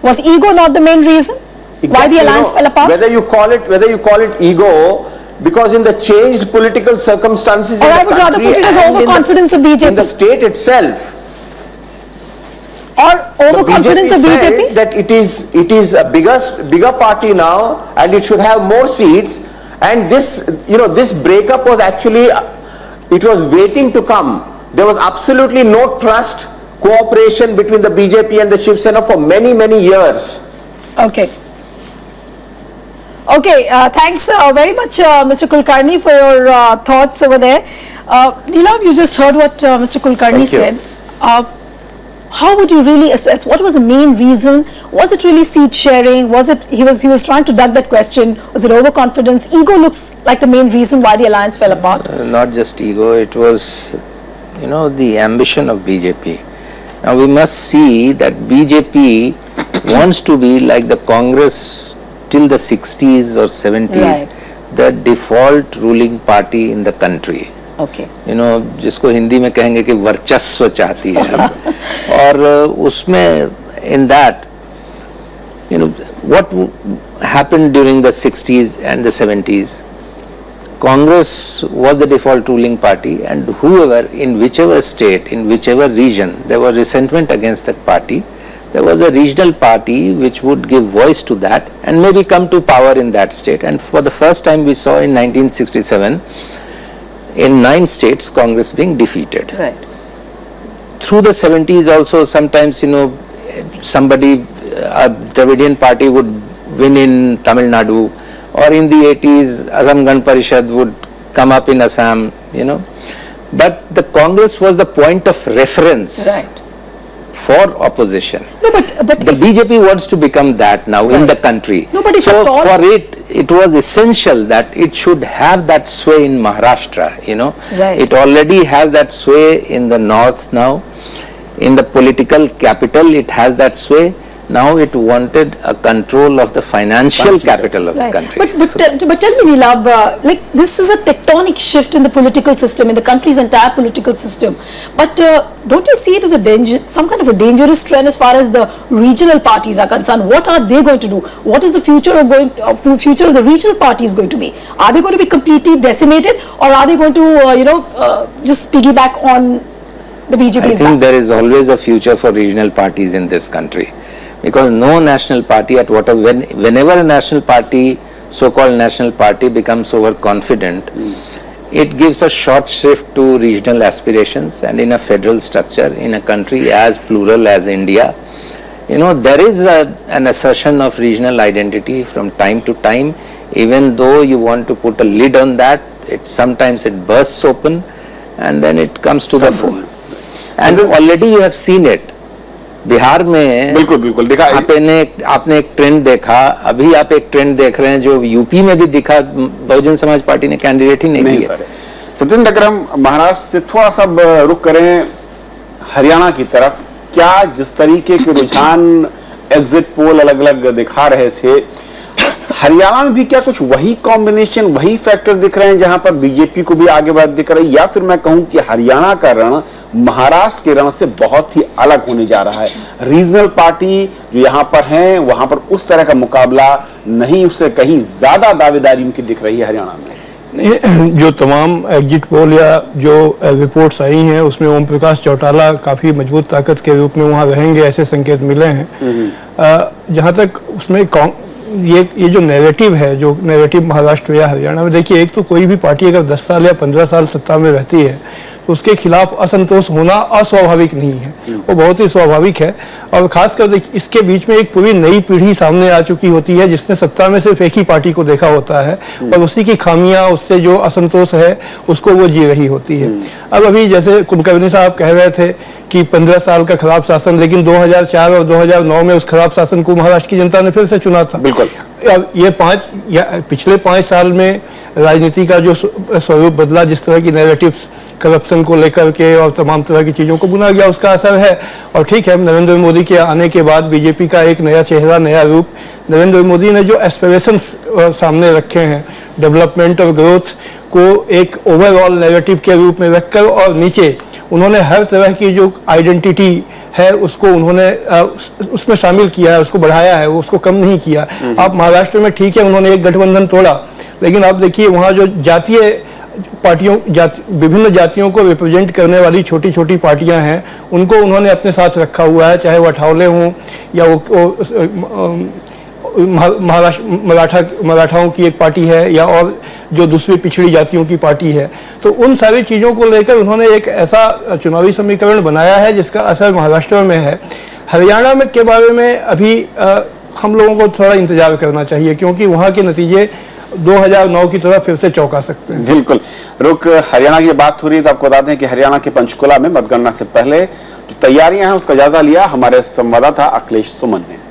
B: Was ego not the main reason why the
H: Exactly,
B: alliance fell apart?
H: Whether you call it ego, because in the changed political circumstances,
B: Or
H: in
B: I
H: the
B: would rather
H: country
B: put it as
H: and in
B: overconfidence of
H: in the
B: BJP.
H: state itself,
B: Or overconfidence of
H: felt
B: BJP?
H: that it is a bigger party now, and it should have more seats. And this breakup was actually, it was waiting to come. There was absolutely no trust, cooperation between the BJP and the Shiv Sena for many years.
B: Okay. Okay, thanks very much, Mr. Kulkarni, for your thoughts over there. Neelab, you just heard what Mr. Kulkarni
H: Thank you.
B: said. How would you really assess? What was the main reason? Was it really seat sharing? Was it he was trying to duck that question? Was it overconfidence? Ego looks like the main reason why the alliance fell apart.
D: Not just ego, it was, the ambition of BJP. Now we must see that BJP wants to be like the Congress till the 60s or 70s,
B: Right.
D: the default ruling party in the country.
B: Okay.
D: जिसको हिंदी में कहेंगे कि वर्चस्व चाहती है और उसमें in that what happened during the 60s and the 70s, Congress was the default ruling party, and whoever in whichever state, in whichever region there was resentment against that party, there was a regional party which would give voice to that and maybe come to power in that state. And for the first time we saw in 1967 in 9 states Congress being defeated.
B: Right.
D: Through the 70s also sometimes somebody, a Dravidian party would win in Tamil Nadu, or in the 80s Assam Gan Parishad would come up in Assam, but the Congress was the point of reference
B: Right.
D: for opposition.
B: No, but
D: The BJP wants to become that now in the country.
B: No, but if
D: so
B: at all-
D: for it was essential that it should have that sway in Maharashtra,
B: Right.
D: It already has that sway in the north now. In the political capital it has that sway. Now it wanted a control of the financial capital of the
B: Right.
D: country.
B: But tell me, Neelab, like this is a tectonic shift in the political system, in the country's entire political system. But don't you see it as some kind of a dangerous trend as far as the regional parties are concerned? What are they going to do? What is the future of the regional parties going to be? Are they going to be completely decimated, or are they going to just piggyback on the BJP's
D: I think
B: back?
D: there is always a future for regional parties in this country, because no national party whenever a national party, so-called national party, becomes overconfident, it gives a short shrift to regional aspirations. And in a federal structure, in a country as plural as India, there is an assertion of regional identity from time to time. Even though you want to put a lid on that, sometimes it bursts open and then it comes to the fore. And already you have seen it. Bihar में
A: बिल्कुल दिखा
D: आपने एक trend देखा, अभी आप एक trend देख रहे हैं जो यूपी में भी दिखा, बहुजन समाज पार्टी ने कैंडिडेट ही नहीं दिया।
A: सत्येंद्र, अगर हम महाराष्ट्र से थोड़ा सा रुक करें हरियाणा की तरफ, क्या जिस तरीके के रुझान एग्जिट पोल अलग अलग दिखा रहे थे, हरियाणा में भी क्या कुछ वही कॉम्बिनेशन, वही फैक्टर दिख रहे हैं जहां पर बीजेपी को भी आगे बढ़ दिख रही है, या फिर मैं कहूं कि हरियाणा का रण महाराष्ट्र के रण से बहुत ही अलग होने जा रहा है? रीजनल पार्टी जो यहां पर हैं वहां पर उस तरह का मुकाबला नहीं, उससे कहीं ज्यादा दावेदारी उनकी दिख रही है हरियाणा में।
F: जो तमाम एग्जिट पोल या जो रिपोर्ट्स आई हैं उसमें ओम प्रकाश चौटाला काफ़ी मजबूत ताकत के रूप में वहाँ रहेंगे, ऐसे संकेत मिले हैं। जहाँ तक उसमें ये जो नैरेटिव है, जो नैरेटिव महाराष्ट्र या हरियाणा में, देखिए, एक तो कोई भी पार्टी अगर 10 साल या 15 साल सत्ता में रहती है उसके खिलाफ असंतोष होना अस्वाभाविक नहीं है, वो बहुत ही स्वाभाविक है। और खासकर इसके बीच में एक पूरी नई पीढ़ी सामने आ चुकी होती है जिसने सत्ता में सिर्फ एक ही पार्टी को देखा होता है और उसी की खामियां, उससे जो असंतोष है उसको वो जी रही होती है। अब अभी जैसे कुलकर्णी साहब कह रहे थे कि 15 साल का खराब शासन, लेकिन 2004 और 2009 में उस खराब शासन को महाराष्ट्र की जनता ने फिर से चुना था।
A: बिल्कुल।
F: अब ये पिछले 5 साल में राजनीति का जो स्वरूप बदला, जिस तरह की नैरेटिव्स करप्शन को लेकर के और तमाम तरह की चीजों को बुना गया, उसका असर है। और ठीक है, नरेंद्र मोदी के आने के बाद बीजेपी का एक नया चेहरा, नया रूप, नरेंद्र मोदी ने जो एस्पिरेशंस सामने रखे हैं डेवलपमेंट और ग्रोथ को एक ओवरऑल नैरेटिव के रूप में रखकर, और नीचे उन्होंने हर तरह की जो आइडेंटिटी है उसको उन्होंने उसमें शामिल किया है, उसको बढ़ाया है, उसको कम नहीं किया। आप महाराष्ट्र में ठीक है उन्होंने एक गठबंधन तोड़ा, लेकिन आप देखिए वहाँ जो जातीय पार्टियों, विभिन्न जातियों को रिप्रेजेंट करने वाली छोटी छोटी पार्टियां हैं उनको उन्होंने अपने साथ रखा हुआ है, चाहे वो अठावले हों या मराठाओं की एक पार्टी है या और जो दूसरी पिछड़ी जातियों की पार्टी है। तो उन सारी चीज़ों को लेकर उन्होंने एक ऐसा चुनावी समीकरण बनाया है जिसका असर महाराष्ट्र में है। हरियाणा में के बारे में अभी हम लोगों को थोड़ा इंतजार करना चाहिए, क्योंकि वहाँ के नतीजे 2009 की तरह फिर से चौंका सकते हैं।
A: बिल्कुल। रुक, हरियाणा की बात हो रही है तो आपको बता दें कि हरियाणा के पंचकुला में मतगणना से पहले जो तैयारियां हैं उसका जायजा लिया हमारे संवाददाता अखिलेश सुमन ने।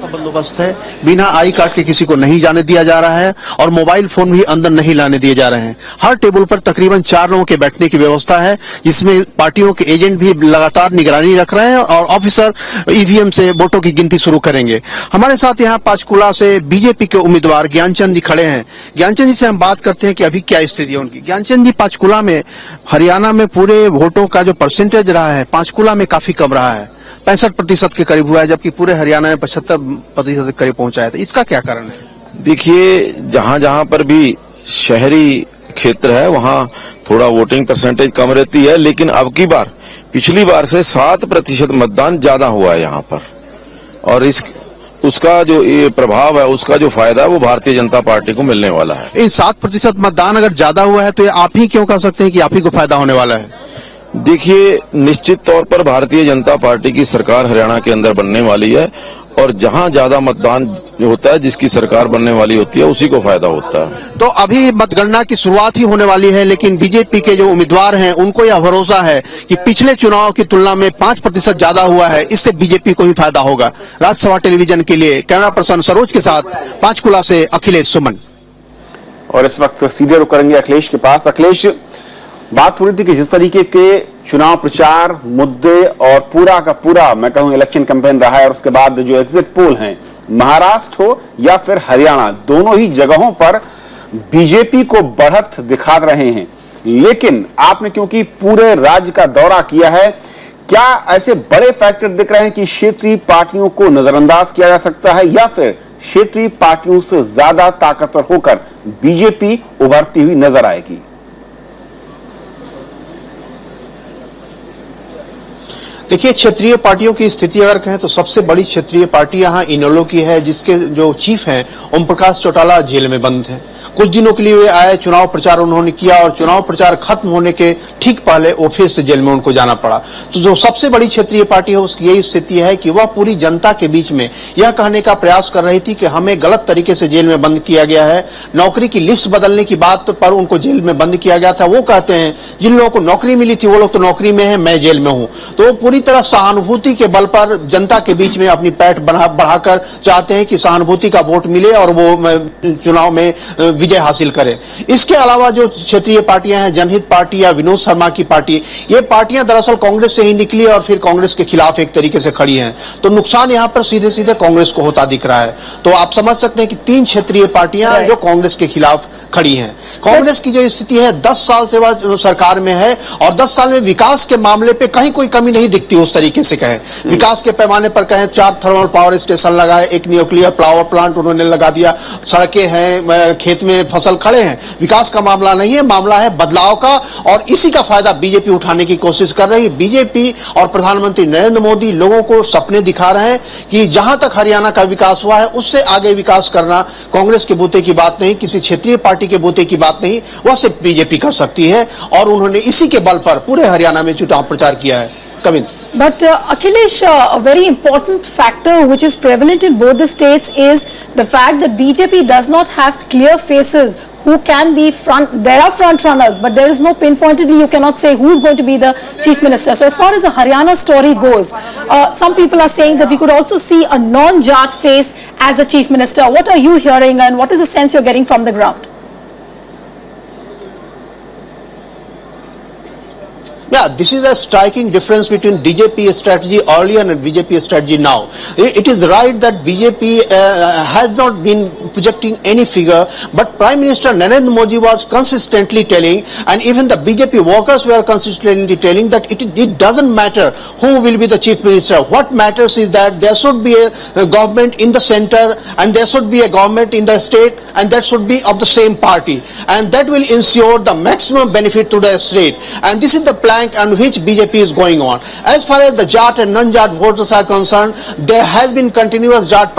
J: बंदोबस्त है, बिना आई कार्ड के किसी को नहीं जाने दिया जा रहा है और मोबाइल फोन भी अंदर नहीं लाने दिए जा रहे हैं। हर टेबल पर तकरीबन 4 लोगों के बैठने की व्यवस्था है, जिसमें पार्टियों के एजेंट भी लगातार निगरानी रख रहे हैं और ऑफिसर ईवीएम से वोटों की गिनती शुरू करेंगे। हमारे साथ यहाँ पंचकुला से बीजेपी के उम्मीदवार ज्ञानचंद जी खड़े हैं। ज्ञानचंद जी से हम बात करते हैं कि अभी क्या स्थिति है उनकी। ज्ञानचंद जी, पंचकुला में हरियाणा में पूरे वोटों का जो परसेंटेज रहा है पंचकुला में काफी कम रहा है, 65% के करीब हुआ है, जबकि पूरे हरियाणा में 75% के करीब पहुंचा है। तो इसका क्या कारण है?
K: देखिए, जहां जहां पर भी शहरी क्षेत्र है वहां थोड़ा वोटिंग परसेंटेज कम रहती है, लेकिन अब की बार पिछली बार से 7% मतदान ज्यादा हुआ है यहाँ पर, और उसका जो ये प्रभाव है, उसका जो फायदा है वो भारतीय जनता पार्टी को मिलने वाला है।
J: इन 7% मतदान अगर ज्यादा हुआ है तो ये आप ही क्यों कह सकते हैं कि आप ही को फायदा होने वाला है?
K: देखिए, निश्चित तौर पर भारतीय जनता पार्टी की सरकार हरियाणा के अंदर बनने वाली है, और जहां ज्यादा मतदान होता है, जिसकी सरकार बनने वाली होती है, उसी को फायदा होता है।
J: तो अभी मतगणना की शुरुआत ही होने वाली है, लेकिन बीजेपी के जो उम्मीदवार हैं उनको यह भरोसा है कि पिछले चुनाव की तुलना में 5% ज्यादा हुआ है, इससे बीजेपी को ही फायदा होगा। राज्यसभा टेलीविजन के लिए कैमरा पर्सन सरोज के साथ पंचकुला से अखिलेश सुमन।
A: और इस वक्त सीधे रुक करेंगे अखिलेश के पास। अखिलेश, बात हो रही थी कि जिस तरीके के चुनाव प्रचार मुद्दे और पूरा का पूरा मैं कहूं इलेक्शन कैंपेन रहा है, और उसके बाद जो एग्जिट पोल हैं, महाराष्ट्र हो या फिर हरियाणा, दोनों ही जगहों पर बीजेपी को बढ़त दिखा रहे हैं। लेकिन आपने क्योंकि पूरे राज्य का दौरा किया है, क्या ऐसे बड़े फैक्टर दिख रहे हैं कि क्षेत्रीय पार्टियों को नजरअंदाज किया जा सकता है, या फिर क्षेत्रीय पार्टियों से ज्यादा ताकतवर होकर बीजेपी उभरती हुई नजर आएगी?
J: देखिए, क्षेत्रीय पार्टियों की स्थिति अगर कहें तो सबसे बड़ी क्षेत्रीय पार्टी यहाँ इनेलो की है, जिसके जो चीफ हैं ओम प्रकाश चौटाला जेल में बंद हैं। कुछ दिनों के लिए वे आए, चुनाव प्रचार उन्होंने किया और चुनाव प्रचार खत्म होने के ठीक पहले वो फिर से जेल में उनको जाना पड़ा। तो जो सबसे बड़ी क्षेत्रीय पार्टी है उसकी यही स्थिति है कि वह पूरी जनता के बीच में यह कहने का प्रयास कर रही थी कि हमें गलत तरीके से जेल में बंद किया गया है। नौकरी की लिस्ट बदलने की बात पर उनको जेल में बंद किया गया था। वो कहते हैं जिन लोगों को नौकरी मिली थी वो लोग तो नौकरी में है, मैं जेल में हूं। तो वो पूरी तरह सहानुभूति के बल पर जनता के बीच में अपनी पैठ बढ़ाकर चाहते हैं कि सहानुभूति का वोट मिले और वो चुनाव में विजय हासिल करे। इसके अलावा जो क्षेत्रीय पार्टियां हैं, जनहित पार्टी या विनोद शर्मा की पार्टी, ये पार्टियां दरअसल कांग्रेस से ही निकली और फिर कांग्रेस के खिलाफ एक तरीके से खड़ी हैं। तो नुकसान यहां पर सीधे सीधे कांग्रेस को होता दिख रहा है। तो आप समझ सकते हैं कि 3 क्षेत्रीय पार्टियां जो कांग्रेस के खिलाफ खड़ी हैं। कांग्रेस की जो स्थिति है 10 साल से वह सरकार में है और 10 साल में विकास के मामले पे कहीं कोई कमी नहीं दिखती। उस तरीके से कहें विकास के पैमाने पर कहें 4 थर्मल पावर स्टेशन लगाए, 1 न्यूक्लियर पावर प्लांट उन्होंने लगा दिया, सड़कें हैं, खेत में फसल खड़े हैं। विकास का मामला नहीं है, मामला है बदलाव का और इसी का फायदा बीजेपी उठाने की कोशिश कर रही है। बीजेपी और प्रधानमंत्री नरेंद्र मोदी लोगों को सपने दिखा रहे हैं कि जहां तक हरियाणा का विकास हुआ है उससे आगे विकास करना कांग्रेस के बूते की बात नहीं, किसी क्षेत्रीय पार्टी के बूते की बात नहीं, वह सिर्फ बीजेपी कर सकती है और उन्होंने इसी के बल पर पूरे हरियाणा में चुनाव प्रचार किया है। कविंद,
B: But Akhilesh, a very important factor which is prevalent in both the states is the fact that BJP does not have clear faces who can be there are front runners, but there is no pinpointedly, you cannot say who's going to be the chief minister. So as far as the Haryana story goes, some people are saying that we could also see a non-Jat face as a chief minister. What are you hearing and what is the sense you're getting from the ground?
J: Yeah, this is a striking difference between BJP strategy earlier and BJP strategy now. It is right that BJP has not been projecting any figure, but Prime Minister Narendra Modi was consistently telling, and even the BJP workers were consistently telling that it doesn't matter who will be the chief minister. What matters is that there should be a government in the center and there should be a government in the state and that should be of the same party, and that will ensure the maximum benefit to the state. And this is the plank on which BJP is going on. As far as the Jat and non-Jat voters are concerned, there has been continuous Jat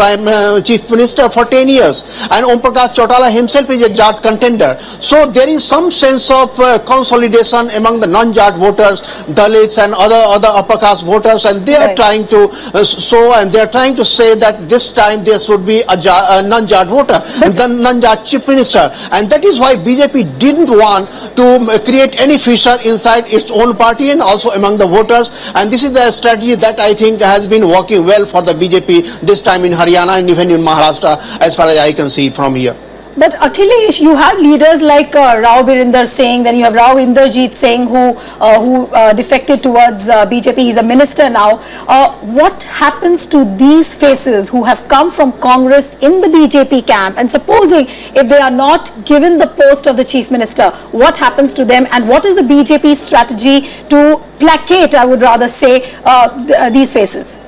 J: chief minister for 10 years, and Om Prakash Chautala himself is a Jat contender. So there is some sense of consolidation among the non-Jat voters, Dalits and other upper caste voters, and they are trying to show and they are trying to say that this time there should be a non-Jat voter, the non-Jat chief minister, and that is why BJP didn't want to create any fissure inside its own party and also among the voters, and this is the strategy that I think has been working well for the BJP this time in Haryana and even in Maharashtra as far as I can see from here.
B: But Akhilesh, you have leaders like Rao Birinder Singh, then you have Rao Inderjeet Singh who defected towards BJP. He's a minister now. What happens to these faces who have come from Congress in the BJP camp, and supposing if they are not given the post of the chief minister, what happens to them, and what is the BJP strategy to placate, I would rather say, these faces?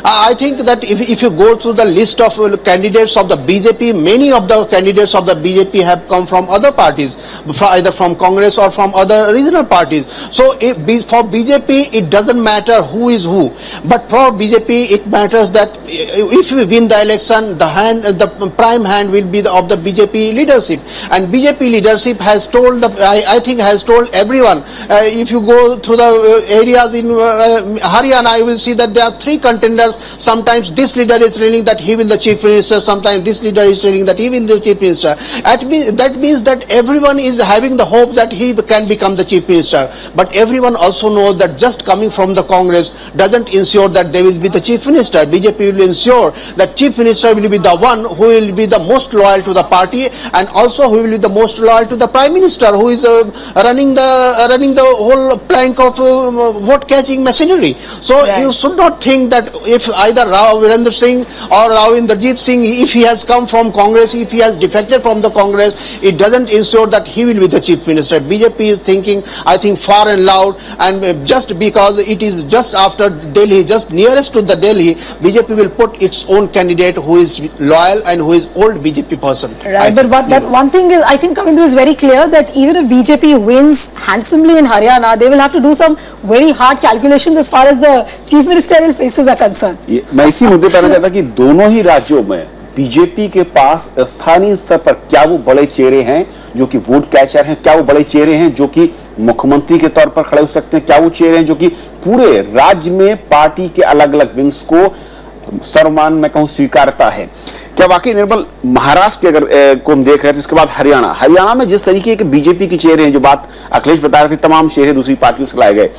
J: I think that if you go through the list of candidates of the BJP, many of the candidates of the BJP have come from other parties, either from Congress or from other regional parties. So for BJP, it doesn't matter who is who, but for BJP, it matters that if we win the election, the prime hand will be of the BJP leadership, and BJP leadership has told I think has told everyone. If you go through the areas in Haryana, you will see that there are 3 contenders. Sometimes this leader is telling that he will be the chief minister, sometimes this leader is telling that he will be the chief minister. That means that everyone is having the hope that he can become the chief minister, but everyone also knows that just coming from the Congress doesn't ensure that they will be the chief minister. BJP will ensure that chief minister will be the one who will be the most loyal to the party, and also who will be the most loyal to the prime minister, who is running the whole plank of vote catching machinery. So you should not think that if either Rao Virendra Singh or Rao Inderjeet Singh, if he has come from Congress, if he has defected from the Congress, it doesn't ensure that he will be the chief minister. BJP is thinking, I think, far and loud, and just because it is just after Delhi, just nearest to the Delhi, BJP will put its own candidate who is loyal and who is old BJP person.
B: Right, but one thing is, I think Kavindra is very clear that even if BJP wins handsomely in Haryana, they will have to do some very hard calculations as far as the chief ministerial faces are concerned.
A: मैं इसी मुद्दे पर आना चाहता कि दोनों ही राज्यों में बीजेपी के पास स्थानीय स्तर पर क्या वो बड़े चेहरे हैं जो कि वोट कैचर हैं, क्या वो बड़े चेहरे हैं जो कि मुख्यमंत्री के तौर पर खड़े हो सकते हैं, क्या वो चेहरे हैं जो कि पूरे राज्य में पार्टी के अलग अलग विंग्स को सर्वमान मैं कहूं स्वीकारता है। क्या वाकई निर्मल महाराष्ट्र के अगर को हम देख रहे थे, उसके बाद हरियाणा में जिस तरीके के बीजेपी के चेहरे हैं, जो बात अखिलेश बता रहे थे, तमाम चेहरे दूसरी पार्टियों से लाए गए,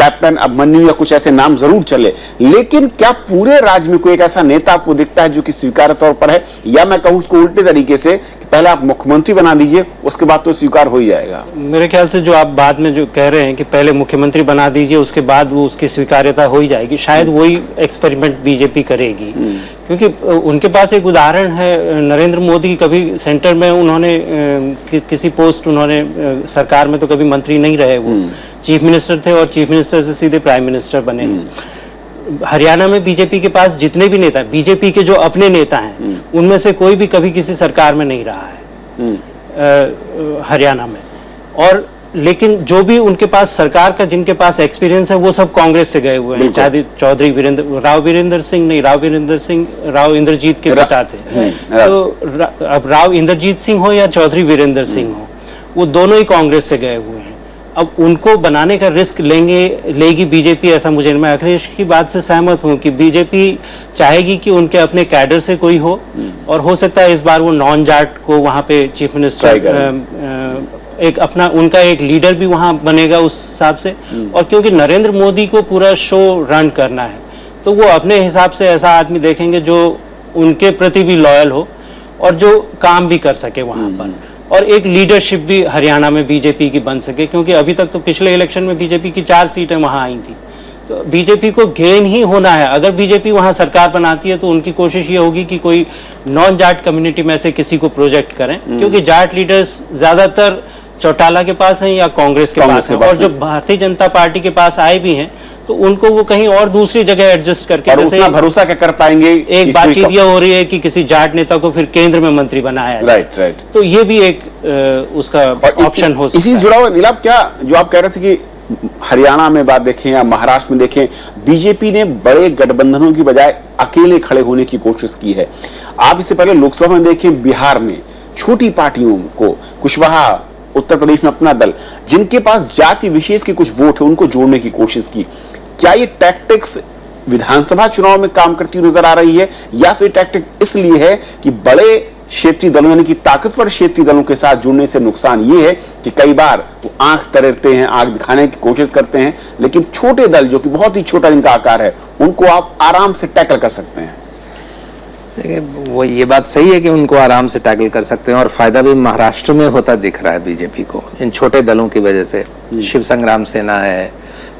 A: कैप्टन अभिमन्यु या कुछ ऐसे नाम जरूर चले, लेकिन क्या पूरे राज्य में कोई एक ऐसा नेता आपको दिखता है जो कि स्वीकार्य तौर पर है, या मैं कहूं उसको उल्टे तरीके से कि पहले आप मुख्यमंत्री बना दीजिए उसके बाद तो स्वीकार हो ही जाएगा?
E: मेरे ख्याल से जो आप बाद में जो कह रहे हैं कि पहले मुख्यमंत्री बना दीजिए उसके बाद वो उसकी स्वीकार्यता हो ही जाएगी, शायद वही एक्सपेरिमेंट बीजेपी करेगी। क्योंकि उनके पास एक उदाहरण है, नरेंद्र मोदी कभी सेंटर में उन्होंने किसी पोस्ट, उन्होंने सरकार में तो कभी मंत्री नहीं रहे, वो चीफ मिनिस्टर थे और चीफ मिनिस्टर से सीधे प्राइम मिनिस्टर बने। हरियाणा में बीजेपी के पास जितने भी नेता, बीजेपी के जो अपने नेता हैं, उनमें से कोई भी कभी किसी सरकार में नहीं रहा है हरियाणा में। और लेकिन जो भी उनके पास सरकार का, जिनके पास एक्सपीरियंस है, वो सब कांग्रेस से गए हुए हैं। चाहे चौधरी राव इंद्रजीत के पिता थे, तो अब राव इंद्रजीत सिंह हो या चौधरी वीरेंद्र सिंह हो, वो दोनों ही कांग्रेस से गए हुए हैं। अब उनको बनाने का रिस्क लेगी बीजेपी, ऐसा मुझे, मैं अखिलेश की बात से सहमत हूं कि बीजेपी चाहेगी कि उनके अपने कैडर से कोई हो, और हो सकता है इस बार वो नॉन जाट को वहां पे चीफ मिनिस्टर, एक अपना उनका एक लीडर भी वहां बनेगा उस हिसाब से। और क्योंकि नरेंद्र मोदी को पूरा शो रन करना है, तो वो अपने हिसाब से ऐसा आदमी देखेंगे जो उनके प्रति भी लॉयल हो और जो काम भी कर सके वहां पर, और एक लीडरशिप भी हरियाणा में बीजेपी की बन सके। क्योंकि अभी तक तो पिछले इलेक्शन में बीजेपी की 4 सीटें वहां आई थी, तो बीजेपी को गेन ही होना है। अगर बीजेपी वहां सरकार बनाती है तो उनकी कोशिश ये होगी कि कोई नॉन जाट कम्युनिटी में से किसी को प्रोजेक्ट करें, क्योंकि जाट लीडर्स ज्यादातर चौटाला के पास हैं या कांग्रेस के पास हैं, और जो भारतीय जनता पार्टी के पास आए भी हैं तो उनको वो कहीं और दूसरी जगह एडजस्ट करके,
A: और उतना भरोसा क्या कर पाएंगे?
E: एक बातचीत ये हो रही है कि किसी जाट नेता को फिर केंद्र में मंत्री बनाया जाए।
A: राइट।
E: तो ये भी एक उसका ऑप्शन हो सकता है।
A: इसी से जुड़ा हुआ नीलाभ, क्या जो आप कह रहे थे कि हरियाणा में बात देखें या महाराष्ट्र में देखें, बीजेपी ने बड़े गठबंधनों की बजाय अकेले खड़े होने की कोशिश की है। आप इससे पहले लोकसभा में देखें, बिहार में छोटी पार्टियों को, कुशवाहा उत्तर प्रदेश में अपना दल, जिनके पास जाति विशेष के कुछ वोट है, उनको जोड़ने की कोशिश की। क्या ये टैक्टिक्स विधानसभा चुनाव में काम करती हुई नजर आ रही है, या फिर टैक्टिक इसलिए है कि बड़े क्षेत्रीय दलों यानी कि ताकतवर क्षेत्रीय दलों के साथ जुड़ने से नुकसान ये है कि कई बार वो आंख तरेरते हैं, आंख दिखाने की कोशिश करते हैं, लेकिन छोटे दल जो कि बहुत ही छोटा जिनका आकार है, उनको आप आराम से टैकल कर सकते हैं?
D: देखिए, वो ये बात सही है कि उनको आराम से टैकल कर सकते हैं, और फायदा भी महाराष्ट्र में होता दिख रहा है बीजेपी को इन छोटे दलों की वजह से। शिव संग्राम सेना है,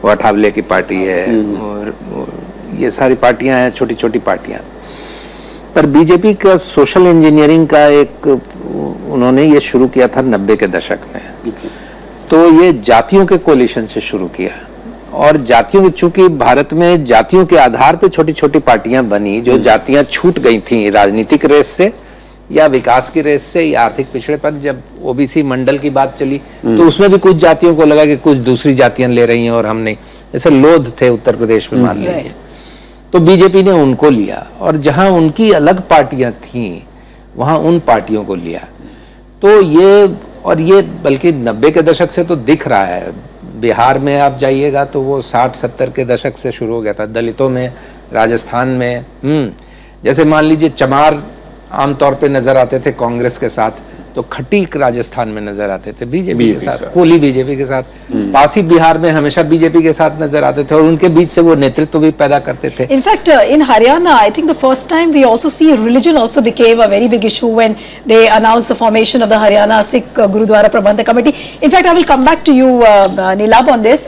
D: वठावले की पार्टी है, और ये सारी पार्टियां हैं, छोटी छोटी पार्टियां। पर बीजेपी का सोशल इंजीनियरिंग का एक उन्होंने ये शुरू किया था 90 के दशक में। तो ये जातियों के कोलिशन से शुरू किया, और जातियों, चूंकि भारत में जातियों के आधार पे छोटी छोटी पार्टियां बनी, जो जातियां छूट गई थी राजनीतिक रेस से या विकास की रेस से या आर्थिक पिछड़ेपन। जब ओबीसी मंडल की बात चली तो उसमें भी कुछ जातियों को लगा कि कुछ दूसरी जातियां ले रही हैं और हम नहीं, जैसे लोध थे उत्तर प्रदेश में मान लीजिए, तो बीजेपी ने उनको लिया, और जहां उनकी अलग पार्टियां थीं वहां उन पार्टियों को लिया। तो ये बल्कि 90 के दशक से तो दिख रहा है। बिहार में आप जाइएगा तो वो 60-70 के दशक से शुरू हो गया था, दलितों में, राजस्थान में। जैसे मान लीजिए चमार आमतौर पे नजर आते थे कांग्रेस के साथ, तो खटीक राजस्थान में नजर आते थे बीजेपी के साथ, कोहली बीजेपी के साथ, पासी बिहार में हमेशा बीजेपी के साथ नजर आते थे, और उनके बीच से वो नेतृत्व भी पैदा करते थे।
B: In fact, in Haryana, I think the first time we also see religion also became a very big issue when they announced the formation of the Haryana Sikh Gurudwara Prabandhak Committee. In fact, I will come back to you, Neelab, on this.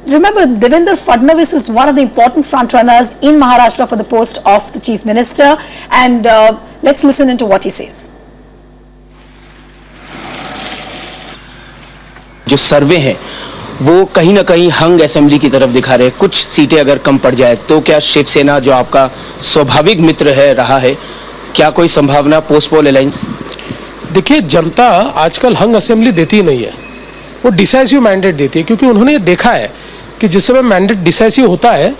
B: Remember, Devendra Fadnavis is one of the important front runners in Maharashtra for the post of the Chief Minister, and let's listen into what he says.
L: जो सर्वे हैं वो कहीं ना कहीं हंग assembly की तरफ दिखा रहे हैं। कुछ सीटें अगर कम पड़ जाए तो क्या शिवसेना, जो आपका स्वाभाविक मित्र है, रहा है, क्या कोई संभावना पोस्ट पोल अलायंस?
M: देखिए, जनता आजकल हंग असेंबली देती ही नहीं है, वो डिसाइसिव मैंडेट देती है, क्योंकि उन्होंने ये देखा है कि जिस समय मैंडेट डिसाइसिव होता है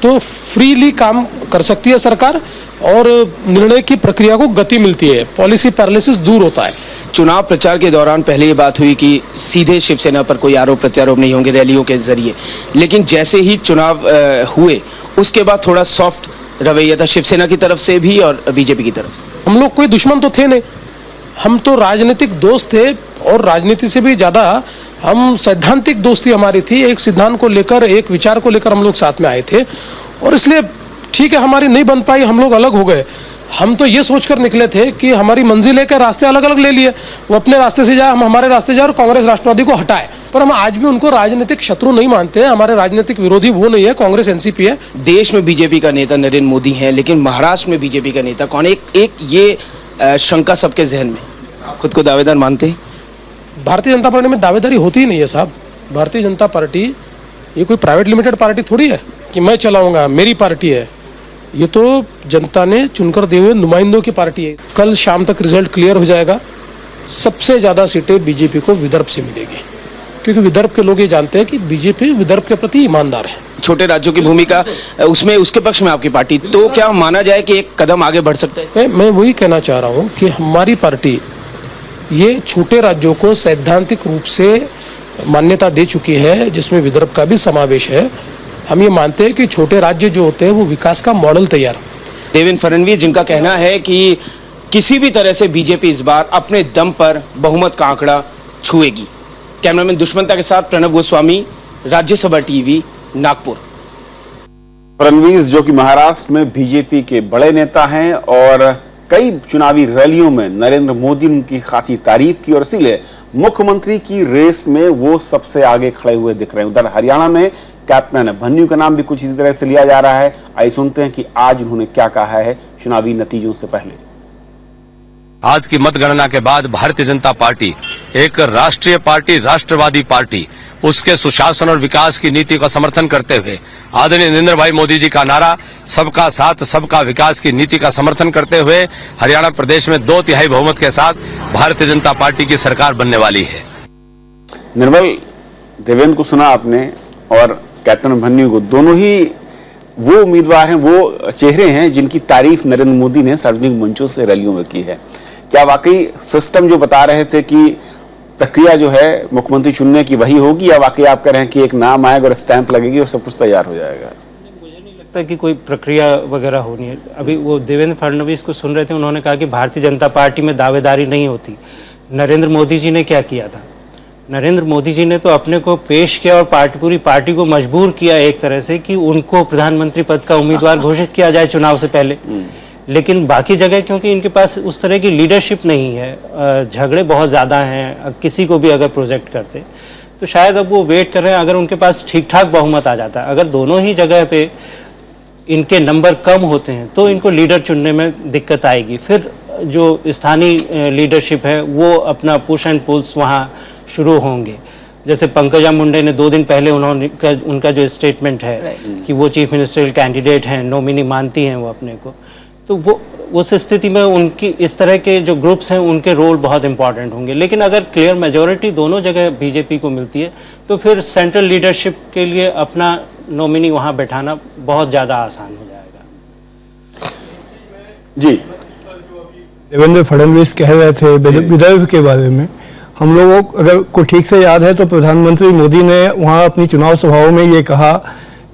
M: तो फ्रीली काम कर सकती है सरकार, और निर्णय की प्रक्रिया को गति मिलती है, पॉलिसी पैरालिसिस दूर होता है।
L: चुनाव प्रचार के दौरान पहले ये बात हुई कि सीधे शिवसेना पर कोई आरोप प्रत्यारोप नहीं होंगे रैलियों के जरिए, लेकिन जैसे ही चुनाव हुए उसके बाद थोड़ा सॉफ्ट रवैया था शिवसेना की तरफ से भी और बीजेपी की तरफ से।
M: हम लोग कोई दुश्मन तो थे नहीं, हम तो राजनीतिक दोस्त थे, और राजनीति से भी ज़्यादा हम सैद्धांतिक दोस्ती हमारी थी। एक सिद्धांत को लेकर, एक विचार को लेकर हम लोग साथ में आए थे और इसलिए ठीक है हमारी नहीं बन पाई, हम लोग अलग हो गए। हम तो ये सोचकर निकले थे कि हमारी मंजिल के रास्ते अलग अलग ले लिए, वो अपने रास्ते से जाए, हम हमारे रास्ते जाए और कांग्रेस राष्ट्रवादी को हटाए। पर हम आज भी उनको राजनीतिक शत्रु नहीं मानते हैं, हमारे राजनीतिक विरोधी वो नहीं है, कांग्रेस एनसीपी है।
L: देश में बीजेपी का नेता नरेंद्र मोदी है, लेकिन महाराष्ट्र में बीजेपी का नेता कौन? एक ये शंका सबके जहन में। आप खुद को दावेदार मानते हैं?
M: भारतीय जनता पार्टी में दावेदारी होती ही नहीं है साहब। भारतीय जनता पार्टी ये कोई प्राइवेट लिमिटेड पार्टी थोड़ी है कि मैं चलाऊंगा, मेरी पार्टी है। ये तो जनता ने चुनकर दिए हुए नुमाइंदों की पार्टी है। कल शाम तक रिजल्ट क्लियर हो जाएगा। सबसे ज़्यादा सीटें बीजेपी को विदर्भ से मिलेगी, क्योंकि विदर्भ के लोग ये जानते हैं कि बीजेपी विदर्भ के प्रति ईमानदार है।
L: छोटे राज्यों की भूमिका उसमें, उसके पक्ष में आपकी पार्टी, तो क्या माना जाए कि एक कदम आगे बढ़ सकता है?
M: मैं वही कहना चाह रहा हूँ कि हमारी पार्टी ये छोटे राज्यों को सैद्धांतिक रूप से मान्यता दे चुकी है, जिसमें विदर्भ का भी समावेश है। हम ये मानते हैं कि छोटे राज्य जो होते हैं वो विकास का मॉडल तैयार।
L: देवेंद्र फडणवीस जिनका कहना है कि किसी भी तरह से बीजेपी इस बार अपने दम पर बहुमत का आंकड़ा छुएगी। कैमरामैन दुष्मंता के साथ प्रणव गोस्वामी, राज्यसभा टीवी, नागपुर।
A: फडणवीस जो कि महाराष्ट्र में बीजेपी के बड़े नेता हैं और कई चुनावी रैलियों में नरेंद्र मोदी ने उनकी खासी तारीफ की और इसीलिए मुख्यमंत्री की रेस में वो सबसे आगे खड़े हुए दिख रहे हैं। उधर हरियाणा में कैप्टन भन्न्यू का नाम भी कुछ इसी तरह से लिया जा रहा है। आइए सुनते हैं कि आज उन्होंने क्या कहा है चुनावी नतीजों से पहले।
N: आज की मतगणना के बाद भारतीय जनता पार्टी एक राष्ट्रीय पार्टी, राष्ट्रवादी पार्टी, उसके सुशासन और विकास की नीति का समर्थन करते हुए आदरणीय नरेंद्र भाई मोदी जी का नारा सबका साथ सबका विकास की नीति का समर्थन करते हुए हरियाणा प्रदेश में 2/3 बहुमत के साथ भारतीय जनता पार्टी की सरकार बनने वाली है।
A: निर्मल, देवेंद्र को सुना आपने और कैप्टन भन्न्यू को, दोनों ही वो उम्मीदवार हैं, वो चेहरे हैं जिनकी तारीफ नरेंद्र मोदी ने सार्वजनिक मंचों से रैलियों में की है। क्या वाकई सिस्टम जो बता रहे थे कि प्रक्रिया जो है मुख्यमंत्री चुनने की वही होगी, या वाकई आप कह रहे हैं कि एक नाम आएगा और स्टैंप लगेगी और सब कुछ तैयार हो जाएगा?
E: मुझे नहीं लगता कि कोई प्रक्रिया वगैरह होनी है। अभी वो देवेंद्र फडणवीस को सुन रहे थे, उन्होंने कहा कि भारतीय जनता पार्टी में दावेदारी नहीं होती। नरेंद्र मोदी जी ने क्या किया था? नरेंद्र मोदी जी ने तो अपने को पेश किया और पूरी पार्टी को मजबूर किया एक तरह से कि उनको प्रधानमंत्री पद का उम्मीदवार घोषित किया जाए चुनाव से पहले। लेकिन बाकी जगह क्योंकि इनके पास उस तरह की लीडरशिप नहीं है, झगड़े बहुत ज़्यादा हैं, किसी को भी अगर प्रोजेक्ट करते तो शायद अब वो वेट कर रहे हैं। अगर उनके पास ठीक ठाक बहुमत आ जाता है, अगर दोनों ही जगह पे इनके नंबर कम होते हैं तो इनको लीडर चुनने में दिक्कत आएगी। फिर जो स्थानीय लीडरशिप है वो अपना पुश एंड पुल्स वहाँ शुरू होंगे। जैसे पंकजा मुंडे ने 2 दिन पहले उनका जो स्टेटमेंट है कि वो चीफ मिनिस्टरियल कैंडिडेट हैं, नॉमिनी मानती हैं वो अपने को, तो वो उस स्थिति में उनकी इस तरह के जो ग्रुप्स हैं उनके रोल बहुत इंपॉर्टेंट होंगे। लेकिन अगर क्लियर मेजॉरिटी दोनों जगह बीजेपी को मिलती है तो फिर सेंट्रल लीडरशिप के लिए अपना नॉमिनी वहाँ बैठाना बहुत ज़्यादा आसान हो जाएगा।
A: जी,
F: देवेंद्र फडणवीस कह रहे थे विदर्भ के बारे में, हम लोगों को अगर को ठीक से याद है तो प्रधानमंत्री मोदी ने वहाँ अपनी चुनाव सभाओं में ये कहा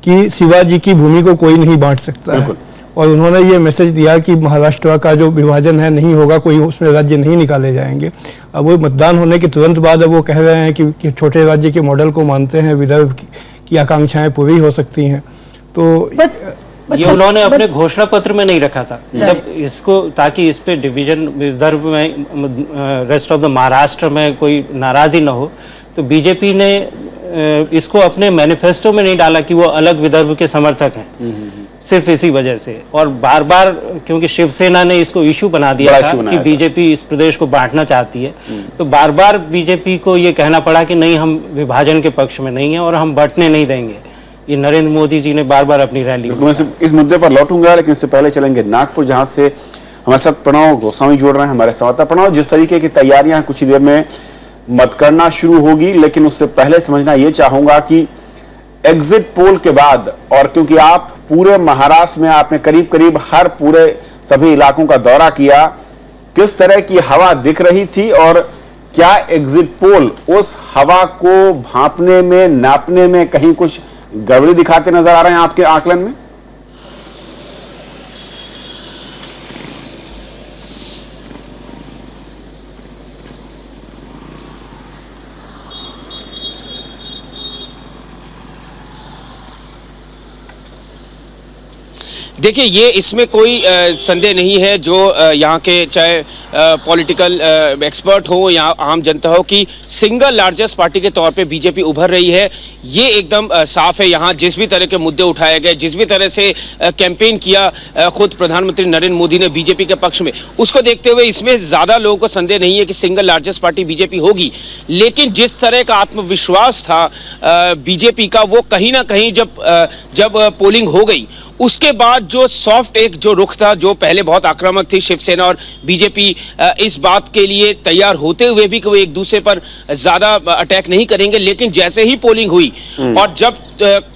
F: कि शिवाजी की भूमि को कोई नहीं बांट सकता है, और उन्होंने ये मैसेज दिया कि महाराष्ट्र का जो विभाजन है नहीं होगा, कोई उसमें राज्य नहीं निकाले जाएंगे। अब वो मतदान होने के तुरंत बाद अब वो कह रहे हैं कि छोटे राज्य के मॉडल को मानते हैं, विदर्भ की आकांक्षाएं पूरी हो सकती हैं। तो
E: ये उन्होंने अपने घोषणा पत्र में नहीं रखा था, मतलब इसको, ताकि इस पे डिवीजन विदर्भ में, रेस्ट ऑफ द महाराष्ट्र में कोई नाराजगी न हो, तो बीजेपी ने इसको अपने मैनिफेस्टो में नहीं डाला कि वो अलग विदर्भ के समर्थक हैं, सिर्फ इसी वजह से। और बार बार क्योंकि शिवसेना ने इसको इशू बना दिया था कि बीजेपी इस प्रदेश को बांटना चाहती है, तो बार बार बीजेपी को ये कहना पड़ा कि नहीं, हम विभाजन के पक्ष में नहीं है और हम बंटने नहीं देंगे। ये नरेंद्र मोदी जी ने बार बार अपनी रैली में।
A: इस मुद्दे पर लौटूंगा, लेकिन इससे पहले चलेंगे नागपुर, जहां से हमारे साथ प्रणव गोस्वामी जुड़ रहे हैं, हमारे संवाददाता। प्रणव, जिस तरीके की तैयारियां कुछ ही देर में मतगणना शुरू होगी, लेकिन उससे पहले समझना ये चाहूंगा कि एग्जिट पोल के बाद, और क्योंकि आप पूरे महाराष्ट्र में आपने करीब करीब हर पूरे सभी इलाकों का दौरा किया, किस तरह की हवा दिख रही थी और क्या एग्जिट पोल उस हवा को भांपने में, नापने में कहीं कुछ गड़बड़ी दिखाते नजर आ रहे हैं आपके आकलन में?
L: देखिए, ये इसमें कोई संदेह नहीं है, जो यहाँ के चाहे पॉलिटिकल एक्सपर्ट हो या आम जनता हो, कि सिंगल लार्जेस्ट पार्टी के तौर पे बीजेपी उभर रही है, ये एकदम साफ है। यहाँ जिस भी तरह के मुद्दे उठाए गए, जिस भी तरह से कैंपेन किया खुद प्रधानमंत्री नरेंद्र मोदी ने बीजेपी के पक्ष में, उसको देखते हुए इसमें ज़्यादा लोगों को संदेह नहीं है कि सिंगल लार्जेस्ट पार्टी बीजेपी होगी। लेकिन जिस तरह का आत्मविश्वास था बीजेपी का, वो कहीं ना कहीं जब पोलिंग हो गई, उसके बाद जो सॉफ्ट एक जो रुख था, जो पहले बहुत आक्रामक थी शिवसेना और बीजेपी, इस बात के लिए तैयार होते हुए भी कि वो एक दूसरे पर ज्यादा अटैक नहीं करेंगे, लेकिन जैसे ही पोलिंग हुई और जब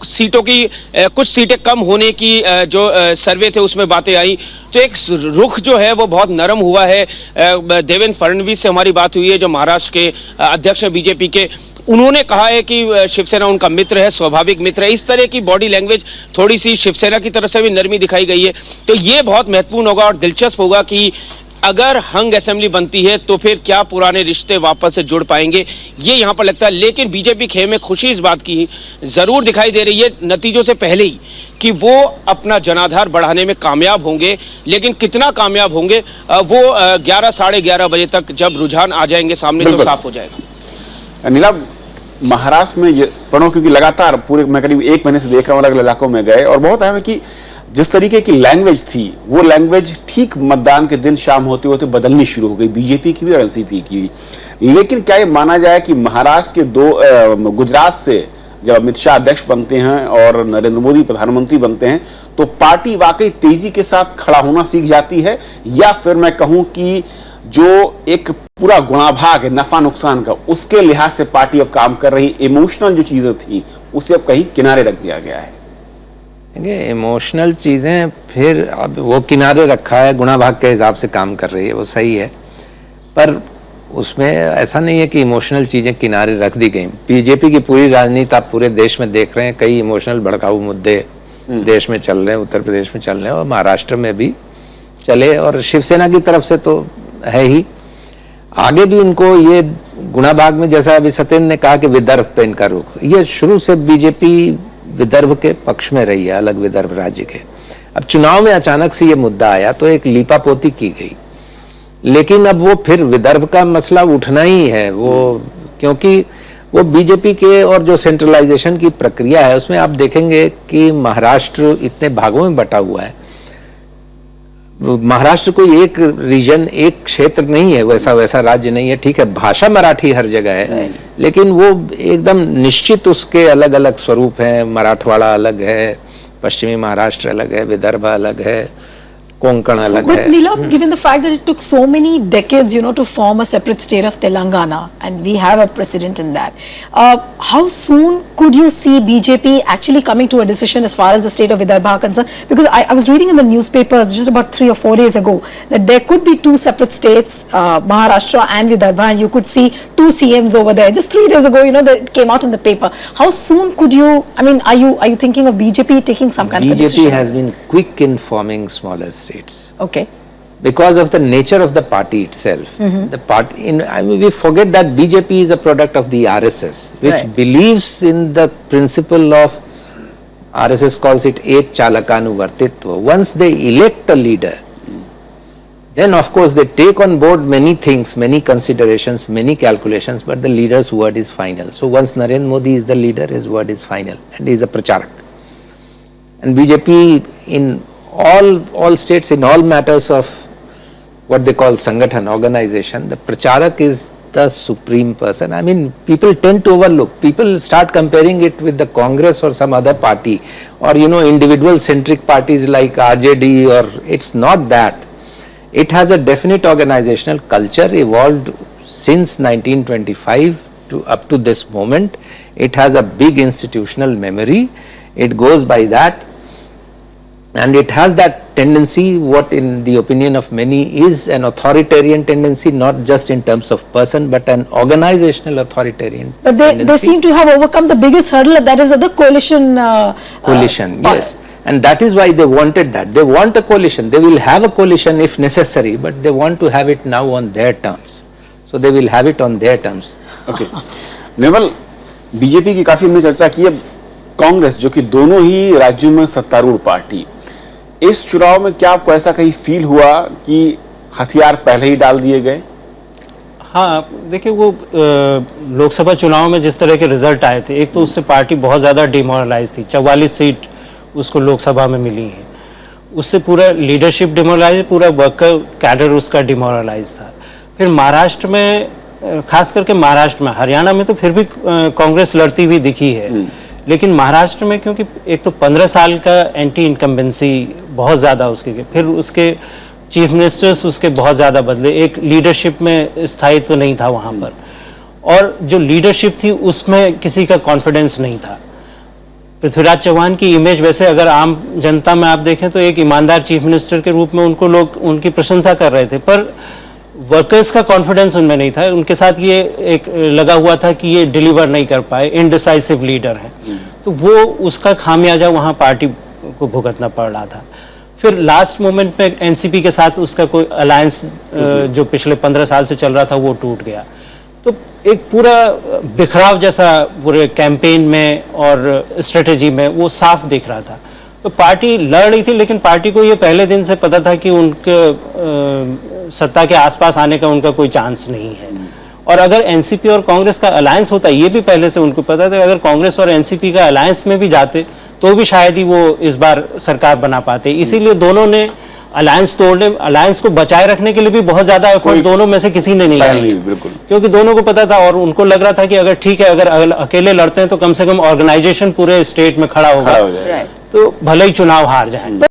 L: सीटों की कुछ सीटें कम होने की जो सर्वे थे उसमें बातें आई, तो एक रुख जो है वो बहुत नरम हुआ है। देवेंद्र फडणवीस से हमारी बात हुई है, जो महाराष्ट्र के अध्यक्ष हैं बीजेपी के। उन्होंने कहा है कि शिवसेना उनका मित्र है, स्वाभाविक मित्र है। इस तरह की बॉडी लैंग्वेज थोड़ी सी शिवसेना की तरफ से भी नरमी दिखाई गई है। तो ये बहुत महत्वपूर्ण होगा और दिलचस्प होगा कि अगर हंग असेंबली बनती है तो फिर क्या पुराने रिश्ते वापस से जुड़ पाएंगे, ये यहाँ पर लगता है। लेकिन बीजेपी खेमे में खुशी इस बात की जरूर दिखाई दे रही है, नतीजों से पहले ही, कि वो अपना जनाधार बढ़ाने में कामयाब होंगे। लेकिन कितना कामयाब होंगे वो 11 साढ़े 11 बजे तक जब रुझान आ जाएंगे सामने तो साफ हो जाएगा।
A: नीलम, महाराष्ट्र में प्रणव, क्योंकि लगातार पूरे मैं करीब 1 महीने से देख रहा हूँ, अलग अलग इलाकों में गए, और बहुत अहम है कि जिस तरीके की लैंग्वेज थी, वो लैंग्वेज ठीक मतदान के दिन शाम होते होते बदलनी शुरू हो गई, बीजेपी की भी और एनसीपी की भी। लेकिन क्या ये माना जाए कि महाराष्ट्र के गुजरात से जब अमित शाह अध्यक्ष बनते हैं और नरेंद्र मोदी प्रधानमंत्री बनते हैं, तो पार्टी वाकई तेजी के साथ खड़ा होना सीख जाती है, या फिर मैं कहूं कि जो एक पूरा गुणाभाग है नफा नुकसान का, उसके लिहाज से पार्टी अब काम कर रही, इमोशनल जो चीजें थी उसे अब कहीं किनारे रख दिया गया है?
D: इमोशनल चीज़ें फिर अब वो किनारे रखा है, गुणाभाग के हिसाब से काम कर रही है, वो सही है। पर उसमें ऐसा नहीं है कि इमोशनल चीज़ें किनारे रख दी गई। बीजेपी की पूरी राजनीति आप पूरे देश में देख रहे हैं, कई इमोशनल भड़काऊ मुद्दे देश में चल रहे हैं, उत्तर प्रदेश में चल रहे हैं और महाराष्ट्र में भी चले, और शिवसेना की तरफ से तो है ही। आगे भी इनको ये गुणाभाग में, जैसा अभी सत्येंद्र ने कहा कि विदर्भ पे इनका रुख, ये शुरू से बीजेपी विदर्भ के पक्ष में रही है, अलग विदर्भ राज्य के। अब चुनाव में अचानक से ये मुद्दा आया तो एक लीपापोती की गई, लेकिन अब वो फिर विदर्भ का मसला उठना ही है, वो क्योंकि वो बीजेपी के और जो सेंट्रलाइजेशन की प्रक्रिया है उसमें आप देखेंगे कि महाराष्ट्र इतने भागों में बटा हुआ है। महाराष्ट्र कोई एक रीजन, एक क्षेत्र नहीं है, वैसा राज्य नहीं है। ठीक है, भाषा मराठी हर जगह है, लेकिन वो एकदम निश्चित उसके अलग अलग स्वरूप हैं। मराठवाड़ा अलग है, पश्चिमी महाराष्ट्र अलग है, विदर्भ अलग है, कोंकण अलग है।
B: But Neelam, given the fact that it took so many decades, to form a separate state of Telangana, and we have a precedent in that, how soon could you see BJP actually coming to a decision as far as the state of Vidarbha are concerned? Because I was reading in the newspapers just about 3 or 4 days ago that there could be 2 separate states, Maharashtra and Vidarbha, and you could see 2 CMs over there. Just 3 days ago, that came out in the paper. How soon could you? I mean, are you thinking of BJP taking some kind of a decision?
D: BJP has been quick in forming smaller states.
B: Okay.
D: Because of the nature of the party itself. The party, we forget that BJP is a product of the RSS, which believes in the principle of, RSS calls it ek chalakanuvartitva. Once they elect a leader, then of course they take on board many things, many considerations, many calculations, but the leader's word is final. So once Narendra Modi is the leader, his word is final, and he is a pracharak. And BJP in all states, in all matters of what they call Sangathan, organization, the pracharak is the supreme person. I mean, people tend to overlook. People start comparing it with the Congress or some other party, or individual centric parties like RJD, or it's not that. It has a definite organizational culture evolved since 1925 to up to this moment. It has a big institutional memory. It goes by that. And it has that tendency, what in the opinion of many is an authoritarian tendency, not just in terms of person, but an organizational authoritarian
B: But they seem to have overcome the biggest hurdle, that is the coalition.
D: Coalition, yes. And that is why they wanted that. They want a coalition. They will have a coalition if necessary, but they want to have it now on their terms. So they will have it on their terms.
A: Okay. Nirmal, BJP की काफी हमने चर्चा की है। कांग्रेस, जो कि दोनों ही राज्यों में सत्तारूढ़ पार्टी, इस चुनाव में क्या आपको ऐसा कहीं फील हुआ कि हथियार पहले ही डाल दिए गए?
E: हाँ, देखिए वो लोकसभा चुनाव में जिस तरह के रिजल्ट आए थे, एक तो उससे पार्टी बहुत ज़्यादा डिमोरलाइज थी। 44 सीट उसको लोकसभा में मिली हैं, उससे पूरा लीडरशिप डिमोरलाइज, पूरा वर्कर कैडर उसका डिमोरलाइज था। फिर महाराष्ट्र में, खास करके महाराष्ट्र में, हरियाणा में तो फिर भी कांग्रेस लड़ती हुई दिखी है, लेकिन महाराष्ट्र में क्योंकि एक तो 15 साल का एंटी इनकम्बेंसी बहुत ज़्यादा उसके, फिर उसके चीफ मिनिस्टर्स उसके बहुत ज़्यादा बदले, एक लीडरशिप में स्थायित्व तो नहीं था वहाँ पर, और जो लीडरशिप थी उसमें किसी का कॉन्फिडेंस नहीं था। पृथ्वीराज चौहान की इमेज वैसे अगर आम जनता में आप देखें तो एक ईमानदार चीफ मिनिस्टर के रूप में उनको लोग उनकी प्रशंसा कर रहे थे, पर वर्कर्स का कॉन्फिडेंस उनमें नहीं था। उनके साथ ये एक लगा हुआ था कि ये डिलीवर नहीं कर पाए, इनडिसाइसिव लीडर हैं, तो वो उसका खामियाजा वहाँ पार्टी को भुगतना पड़ रहा था। फिर लास्ट मोमेंट में एनसीपी के साथ उसका कोई अलायंस जो पिछले 15 साल से चल रहा था वो टूट गया, तो एक पूरा बिखराव जैसा पूरे कैंपेन में और स्ट्रेटेजी में वो साफ दिख रहा था। तो पार्टी लड़ रही थी, लेकिन पार्टी को ये पहले दिन से पता था कि उनके सत्ता के आसपास आने का उनका कोई चांस नहीं है। और अगर एनसीपी और कांग्रेस का अलायंस होता, ये भी पहले से उनको पता था, अगर कांग्रेस और एनसीपी का अलायंस में भी जाते तो भी शायद ही वो इस बार सरकार बना पाते। इसीलिए दोनों ने अलायंस तोड़ने, अलायंस को बचाए रखने के लिए भी बहुत ज्यादा एफर्ट दोनों में से किसी ने नहीं किया,
A: बिल्कुल,
E: क्योंकि दोनों को पता था और उनको लग रहा था कि अगर ठीक है, अगर अकेले लड़ते हैं तो कम से कम ऑर्गेनाइजेशन पूरे स्टेट में खड़ा होगा, तो भले ही चुनाव हार जाए।